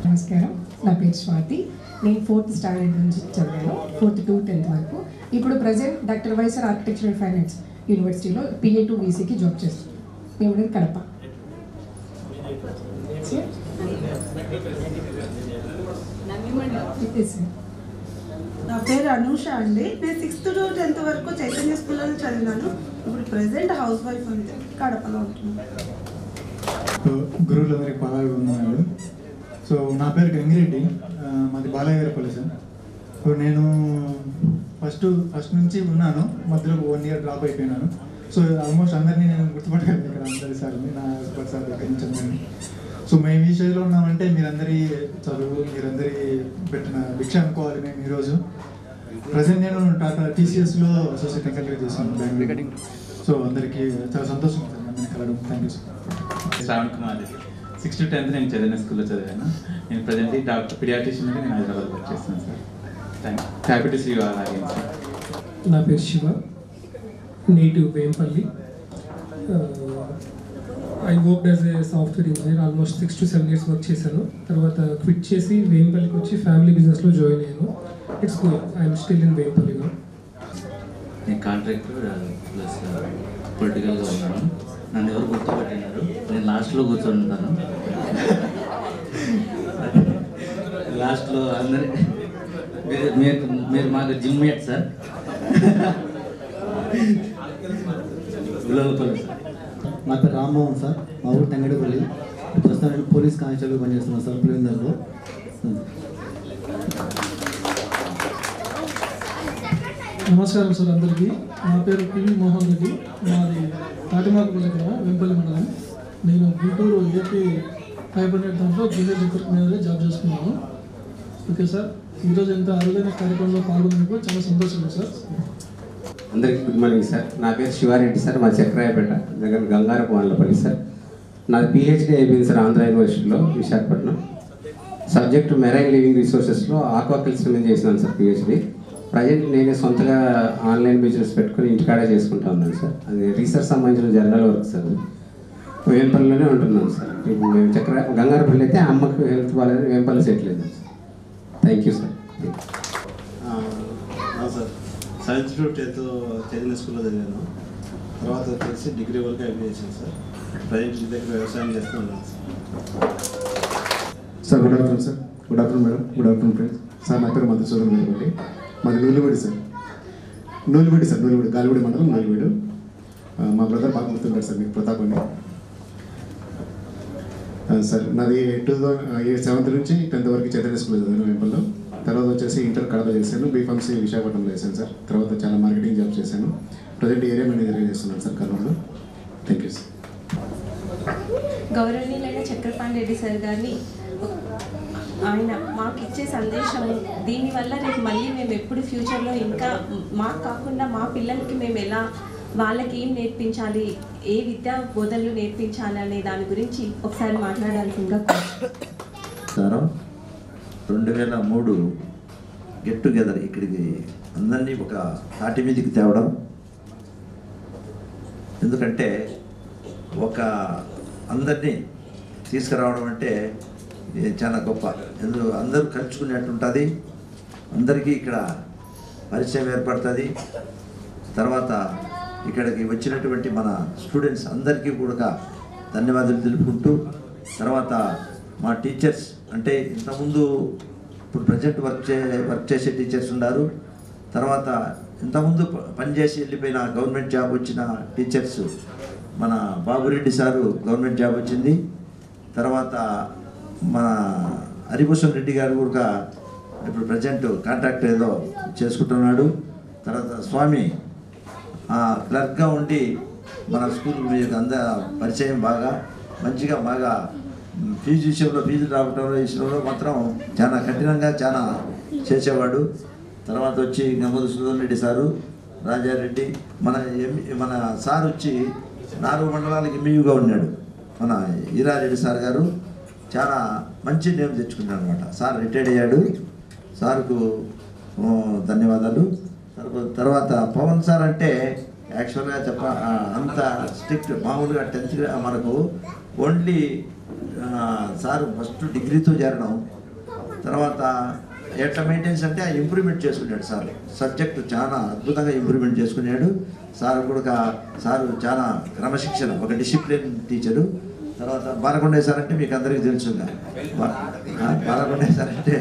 నమస్కారం. నా పేరు స్వాతి. నేను 4th స్టాండర్డ్ నుంచి చదివాను, 4th to 10th వరకు. ఇప్పుడు present doctor YSR architecture and finance యూనివర్సిటీలో PA to VCకి జాబ్ చేస్తున్నాను. మేము కడప. నా పేరు అనూష అండి. నేను 6th to 10th వరకు చైతన్య స్కూల్లో చదివాను. ఇప్పుడు ప్రెసెంట్ హౌస్ వైఫ్ అంతే, కడపలో ఉంటున్నాను. గురువులందరికీ పాదాలు ఉన్నాడు. సో నా పేరు గంగిరెడ్డి, మాది బాలయ్యపల్లి సార్. సో నేను ఫస్ట్ నుంచి ఉన్నాను, మధ్యలో 1 year డ్రాప్ అయిపోయినాను. సో ఆల్మోస్ట్ అందరినీ నేను గుర్తుపట్టగలను ఇక్కడ అందరి సార్ని, నా సార్ దగ్గర నుంచి అందరినీ. సో మేము ఈ స్టేజ్లో ఉన్నామంటే మీరందరి చదువు, మీరందరి పెట్టిన భిక్ష అనుకోవాలి. మేము ఈరోజు ప్రజెంట్ నేను టాటా TCSలో అసోసియేట్ టెక్నికల్గా చేశాను బెంగళూరు. సో అందరికీ చాలా సంతోషం సార్ అందరినీ కలవడం. Thank you sir. Shravan Kumar. 6th to 10th నేను చదివిన స్కూల్లో చదివాను. నేను ప్రజెంట్ డాక్టర్ పిడియాట్రిషియన్గా నేను హైదరాబాద్ వర్క్ చేస్తున్నాను sir. Thank you. Happy to see you all again sir. నా పేరు Shiva, native Vempalli. I work as a software engineer almost 6 to 7 years work చేశాను. తర్వాత క్విట్ చేసి వేంపల్లికి వచ్చి ఫ్యామిలీ బిజినెస్లో జాయిన్ అయ్యాను. It's going. I'm still in వేంపల్లిగా. నేను కాంట్రాక్టర్ ప్లస్ పొలిటికల్గా ఉన్నాను. నన్ను ఎవరు గుర్తుపట్టినారు, నేను లాస్ట్లో కూర్చొని ఉంటాను. లాస్ట్లో అందరి మీరు మాకు జిమ్ మేట్ సార్. సార్ నా పేరు రామ్మోహన్ సార్, మా ఊరు తంగడపల్లి. ప్రస్తుతం నేను పోలీస్ కానిస్టేబుల్ పనిచేస్తున్నాను సార్ పులివెందులలో. నమస్కారం సార్ అందరికీ. నా పేరు పివి మోహన్ రెడ్డి, మాది తాటిమాకు దగ్గర వెంపల్లి మండలం. నేను గుంటూరు ఏపీ 500 దాంట్లో జూనియర్ నెట్వర్క్ మేనేజర్ జాబ్ చేస్తున్నాను. ఓకే సార్, ఈరోజు ఎంత అరుదైన కార్యక్రమంలో పాల్గొన్నందుకు చాలా సంతోషం సార్. అందరికీ గుడ్ మార్నింగ్ సార్. నా పేరు శివారెడ్డి సార్, మా చక్రాయపేట దగ్గర గంగారపు వాన్లపల్లి సార్. నాది పిహెచ్డీ అయిపోయింది సార్ ఆంధ్ర యూనివర్సిటీలో విశాఖపట్నం. సబ్జెక్టు మెరైన్ లివింగ్ రిసోర్సెస్లో ఆక్వాకల్చర్ మీద చేసినాను సార్ పిహెచ్డీ. ప్రజెంట్ నేనే సొంతగా ఆన్లైన్ బిజినెస్ పెట్టుకుని ఇంటికాడే చేసుకుంటా ఉన్నాను సార్. అది రీసెర్చ్ సంబంధించిన జనరల్ వర్క్ సార్. వేంపల్లిలోనే ఉంటున్నాను సార్. ఇప్పుడు మేము గంగారపల్లి అయితే అమ్మకు హెల్త్ బాగాలేదు, వేంపల్లి సెటిల్ అయింది sir. Thank you sir. Sir 7th to 10th Chaitanya స్కూల్లో చదివాను. తర్వాత వచ్చేసి డిగ్రీ వరకు ఎంబీఏ చేశాను సార్. ప్రజెంట్ ఇంటి దగ్గర వ్యవసాయం చేస్తున్నాను sir. Good afternoon sir. Good afternoon madam. Good afternoon friends. Sir నా పేరు మధుసూదన్ గారు. మాది నూలివీడు సార్. నూలివీడు గాలివీడు మండలం నూలివీడు. మా బ్రదర్ బాగా గుర్తుంటారు సార్ మీకు, ప్రతాప్ అని సార్. నాది 7th నుంచి 10th వరకు చైతన్య స్కూల్లో చదివాను వేంపల్లో. తర్వాత వచ్చేసి ఇంటర్ కడప చేశాను, బీఫార్మసీ విశాఖపట్నంలో చేశాను సార్. తర్వాత చాలా మార్కెటింగ్ జాబ్ చేశాను. ప్రజెంట్ ఏరియా మేనేజర్గా చేస్తున్నాను సార్ కర్నూలులో. Thank you sir. గౌరవనీయులైన చక్రపాణి రెడ్డి సార్ గారిని ఆయన మాకు ఇచ్చే సందేశం, దీనివల్ల రేపు మళ్ళీ మేము ఎప్పుడు ఫ్యూచర్లో ఇంకా మాకు కాకుండా మా పిల్లలకి మేము ఎలా వాళ్ళకి ఏం నేర్పించాలి, ఏ విద్యా బోధనలు నేర్పించాలి అనే దాని గురించి ఒకసారి మాట్లాడాల్సిందిగా. సార్ 2003 గెట్ టుగెదర్ ఇక్కడికి అందరినీ ఒక తాటి మీదకి తేవడం. ఎందుకంటే ఒక అందరినీ తీసుకురావడం అంటే చాలా గొప్ప. అందరూ కలుసుకునేట్టు ఉంటుంది, అందరికీ ఇక్కడ పరిచయం ఏర్పడుతుంది. తర్వాత ఇక్కడికి వచ్చినటువంటి మన స్టూడెంట్స్ అందరికీ కూడా ధన్యవాదాలు తెలుపుకుంటూ, తర్వాత మా టీచర్స్ అంటే ఇంతకుముందు ఇప్పుడు ప్రజెంట్ వర్క్ చేసే టీచర్స్ ఉన్నారు. తర్వాత ఇంతకుముందు పనిచేసి వెళ్ళిపోయిన గవర్నమెంట్ జాబ్ వచ్చిన టీచర్స్, మన బాబురెడ్డి సారు గవర్నమెంట్ జాబ్ వచ్చింది. తర్వాత మన హరిభూషణ్ రెడ్డి గారు కూడా ఇప్పుడు ప్రజెంట్ కాంట్రాక్ట్ ఏదో చేసుకుంటున్నాడు. తర్వాత స్వామి క్లర్క్గా ఉండి మన స్కూల్ మీకు పరిచయం బాగా మంచిగా బాగా ఫీజు విషయంలో ఫీజులు రావటంలో విషయంలో మాత్రం చాలా కఠినంగా చాలా చేసేవాడు. తర్వాత వచ్చి మధుసూదన్ రెడ్డి సారు, రాజారెడ్డి, మన సార్ వచ్చి 4 మండలాలకి ఎంఈగా ఉన్నాడు. మన ఈరారెడ్డి సార్ గారు చాలా మంచి నేమ్ తెచ్చుకున్నాడు అనమాట. సార్ రిటైర్డ్ అయ్యాడు. సార్కు ధన్యవాదాలు. తర్వాత పవన్ సార్ అంటే యాక్చువల్గా అంత స్ట్రిక్ట్. మామూలుగా 10th మనకు ఓన్లీ సార్ ఫస్ట్ డిగ్రీతో చేరడం, తర్వాత ఎట్లా మెయింటెన్స్ అంటే ఇంప్రూవ్మెంట్ చేసుకున్నాడు సార్. సబ్జెక్టు చాలా అద్భుతంగా ఇంప్రూవ్మెంట్ చేసుకున్నాడు సార్ కూడా. సారు చాలా క్రమశిక్షణ, ఒక డిసిప్లిన్ టీచరు. తర్వాత బాలకొండే సార్ అంటే మీకు అందరికీ తెలుసు. బాలకొండే సార్ అంటే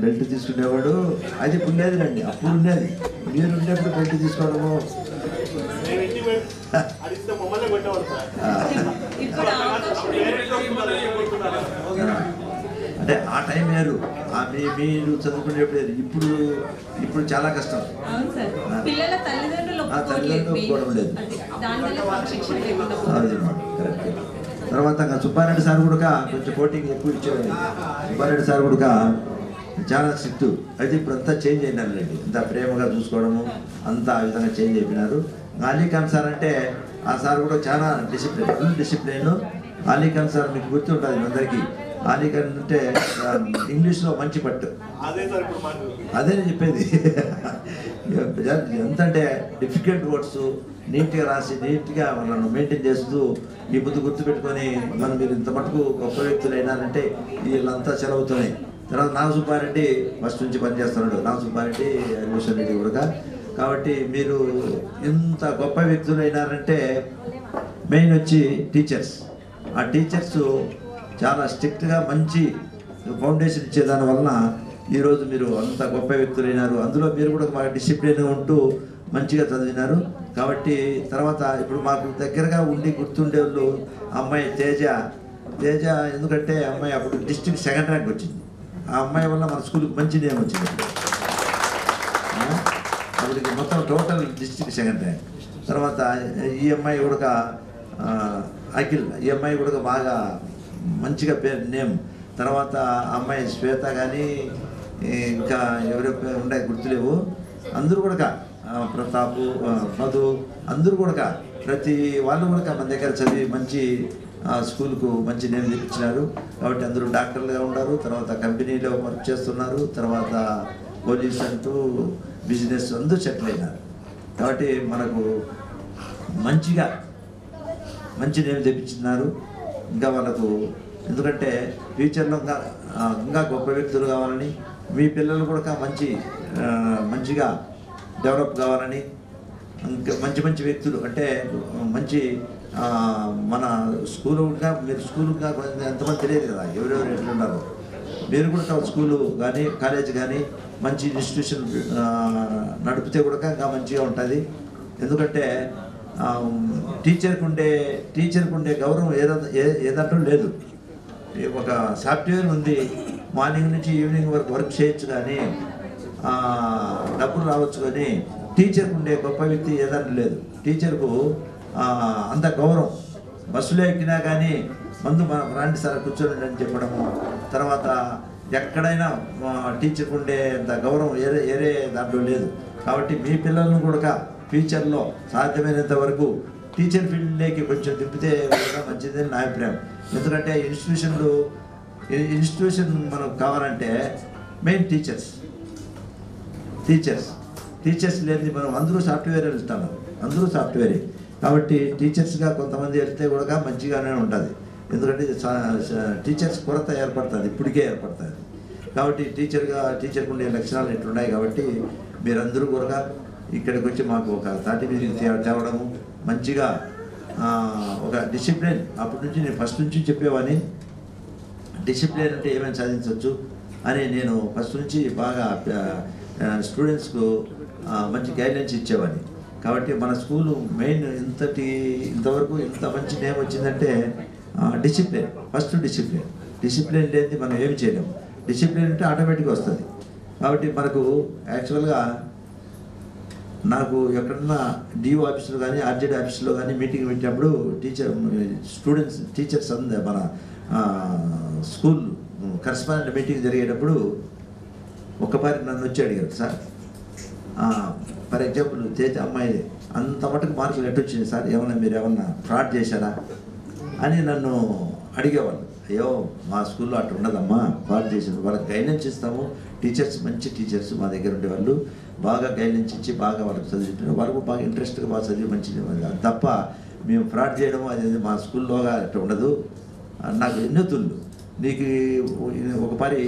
బెల్ట్ తీసుకునేవాడు. అది ఉండేది రండి, అప్పుడు ఉండేది. మీరు ఉండేప్పుడు బెల్ట్ తీసుకోవడము అంటే ఆ టైం వేరు, మీరు చదువుకునేప్పుడు. ఇప్పుడు చాలా కష్టం. పిల్లల తల్లిదండ్రులు ఒప్పుకోవడం లేదు. కరెక్ట్. తర్వాత సుబ్బారెడ్డి సార్ కూడా కొంచెం కోటింగ్ ఎక్కువ ఇచ్చేవాడు. సుబ్బారెడ్డి సార్ కూడా చాలా స్ట్రిక్ట్. అయితే ఇప్పుడు అంతా చేంజ్ అయినారండి. ఇంత ప్రేమగా చూసుకోవడము అంతా ఆ విధంగా చేంజ్ అయిపోయినారు. అలీఖాన్ సార్ అంటే ఆ సార్ కూడా చాలా discipline, full discipline. Ali Khan sir మీకు గుర్తుంటుంది అందరికీ. అలీఖాన్ అంటే ఇంగ్లీష్లో మంచి పట్టు. అదే నేను చెప్పేది. ఎంతంటే డిఫికల్ట్ వర్డ్స్ నీట్గా రాసి నీట్గా వాళ్ళను మెయింటైన్ చేస్తూ ఈ ముందు గుర్తుపెట్టుకొని మీరు ఇంత మటుకు గొప్ప వ్యక్తులు అయినారంటే వీళ్ళంతా సెలవుతున్నాయి. తర్వాత నాగసుబ్బారెడ్డి ఫస్ట్ నుంచి పనిచేస్తున్నాడు, నాగసుబ్బారెడ్డి భూషణ్ రెడ్డి కూడా. కాబట్టి మీరు ఇంత గొప్ప వ్యక్తులు అయినారంటే మెయిన్ వచ్చి టీచర్స్. ఆ టీచర్స్ చాలా స్ట్రిక్ట్గా మంచి ఫౌండేషన్ ఇచ్చేదాని వలన ఈరోజు మీరు అంత గొప్ప వ్యక్తులు అయినారు. అందులో మీరు కూడా బాగా డిసిప్లిన్గా ఉంటూ మంచిగా చదివినారు. కాబట్టి తర్వాత ఇప్పుడు మాకు దగ్గరగా ఉండి గుర్తుండే వాళ్ళు అమ్మాయి తేజ. ఎందుకంటే అమ్మాయి అప్పుడు డిస్ట్రిక్ట్ సెకండ్ ర్యాంక్ వచ్చింది. ఆ అమ్మాయి వల్ల మన స్కూల్కి మంచి నేమ్ వచ్చింది. అప్పటికి మొత్తం టోటల్ డిస్ట్రిక్ట్ సెకండ్ ర్యాంక్. తర్వాత ఈ అమ్మాయి కూడా అఖిల్, ఈ అమ్మాయి కూడా బాగా మంచిగా పేరు నేమ్. తర్వాత అమ్మాయి శ్వేత కానీ ఇంకా ఎవరెవరు ఉన్నాయి గుర్తులేవు, అందరూ కూడా ప్రతాప్, మధు, అందరూ కూడా ప్రతి వాళ్ళు కూడా మన దగ్గర చదివి మంచి స్కూల్కు మంచి నేమ్ తెప్పించినారు. కాబట్టి అందరూ డాక్టర్లుగా ఉన్నారు, తర్వాత కంపెనీలో వర్క్ చేస్తున్నారు, తర్వాత పోలీస్ అంటూ బిజినెస్ అందరూ సెటిల్ అయినారు. కాబట్టి మనకు మంచిగా మంచి నేమ్ తెప్పించినారు. ఇంకా వాళ్ళకు ఎందుకంటే ఫ్యూచర్లో ఇంకా గొప్ప వ్యక్తులు కావాలని, మీ పిల్లలు కూడా మంచిగా డెవలప్ కావాలని, ఇంకా మంచి వ్యక్తులు అంటే మంచి మన స్కూలుగా మీరు స్కూలుగా ఎంతమంది తెలియదు కదా ఎవరెవరు ఎట్లున్నారో. మీరు కూడా స్కూలు కానీ కాలేజ్ కానీ మంచి ఇన్స్టిట్యూషన్ నడిపితే కూడా ఇంకా మంచిగా ఉంటుంది. ఎందుకంటే టీచర్కి ఉండే గౌరవం ఏదంటూ లేదు. ఒక సాఫ్ట్వేర్ ఉంది, మార్నింగ్ నుంచి ఈవినింగ్ వరకు వర్క్ చేయొచ్చు కానీ డబ్బులు రావచ్చు, కానీ టీచర్కు ఉండే గొప్ప వ్యక్తి ఏదంటూ లేదు. టీచర్కు అంత గౌరవం. బస్సులో ఎక్కినా కానీ ముందు రాండి సార్ కూర్చోండి అని చెప్పడము. తర్వాత ఎక్కడైనా టీచర్కు ఉండే అంత గౌరవం ఏరే దాంట్లో లేదు. కాబట్టి మీ పిల్లలను కూడా ఫ్యూచర్లో సాధ్యమైనంత వరకు టీచర్ ఫీల్డ్లోకి కొంచెం తిప్పితే మంచిదని నా అభిప్రాయం. ఎందుకంటే ఇన్స్టిట్యూషన్ మనకు కావాలంటే మెయిన్ టీచర్స్ లేనిది మనం అందరూ సాఫ్ట్వేర్ వెళ్తాము, అందరూ సాఫ్ట్వేరే. కాబట్టి టీచర్స్గా కొంతమంది వెళ్తే కూడా మంచిగానే ఉంటుంది. ఎందుకంటే టీచర్స్ కొరత ఏర్పడుతుంది, ఇప్పటికే ఏర్పడుతుంది. కాబట్టి టీచర్కి ఉండే లక్షణాలు ఇట్లున్నాయి. కాబట్టి మీరందరూ కూడా ఇక్కడికి వచ్చి మాకు ఒక తాటి మీద తేవడము, మంచిగా ఒక డిసిప్లిన్. అప్పటి నుంచి నేను ఫస్ట్ నుంచి చెప్పేవాడిని డిసిప్లిన్ అంటే ఏమైనా సాధించవచ్చు అని. నేను ఫస్ట్ నుంచి బాగా స్టూడెంట్స్కు మంచి గైడ్లైన్స్ ఇచ్చేవాడిని. కాబట్టి మన స్కూలు మెయిన్ ఇంతవరకు ఇంత మంచి నేమ్ వచ్చిందంటే డిసిప్లిన్. ఫస్ట్ డిసిప్లిన్ లేనిది మనం ఏమి చేయలేము. డిసిప్లిన్ అంటే ఆటోమేటిక్గా వస్తుంది. కాబట్టి మనకు యాక్చువల్గా నాకు ఎక్కడన్నా డిఓ ఆఫీసులో కానీ ఆర్జేడీ ఆఫీసులో కానీ మీటింగ్ పెట్టినప్పుడు టీచర్స్ మన స్కూల్ కరెస్పాండెంట్ మీటింగ్ జరిగేటప్పుడు ఒక్కసారి నన్ను వచ్చి అడిగారు, సార్ ఫర్ ఎగ్జాంపుల్ తేజ అమ్మాయి అంత మటుకు మార్కులు ఎట్టొచ్చింది సార్, మీరు ఏమన్నా ఫ్రాడ్ చేశారా అని నన్ను అడిగేవాళ్ళు. అయ్యో మా స్కూల్లో అట్లా ఉండదమ్మా, ఫ్రాడ్ చేశారు. వాళ్ళకి గైడెన్స్ ఇస్తాము. టీచర్స్ మంచి టీచర్స్ మా దగ్గర ఉండేవాళ్ళు, బాగా గైడెన్స్ ఇచ్చి బాగా వాళ్ళకి చదివింటారు. వాళ్ళకు బాగా ఇంట్రెస్ట్గా బాగా చదివి మంచిది. తప్ప మేము ఫ్రాడ్ చేయడం అది మా స్కూల్లోగా అట్లా ఉండదు. నాకు ఎన్నెత్తుళ్ళు నీకు ఒకసారి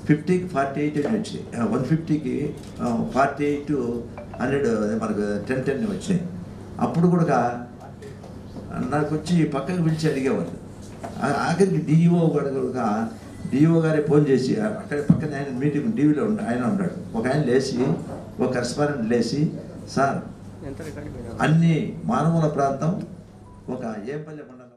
50కి 48 వచ్చినాయి, 150కి 48 100 మనకు 10 వచ్చినాయి. అప్పుడు కూడా నాకు వచ్చి పక్కకు పిలిచి అడిగేవాళ్ళు. ఆఖరికి డిఓ గారే ఫోన్ చేసి అక్కడ పక్కన ఆయన మీటింగ్ టీవీలో ఆయన ఉన్నాడు. ఒక ఆయన లేచి, ఒక కరెస్పాండెంట్ లేచి, సార్ అన్ని మానవుల ప్రాంతం ఒక ఏంపల్లి మండలం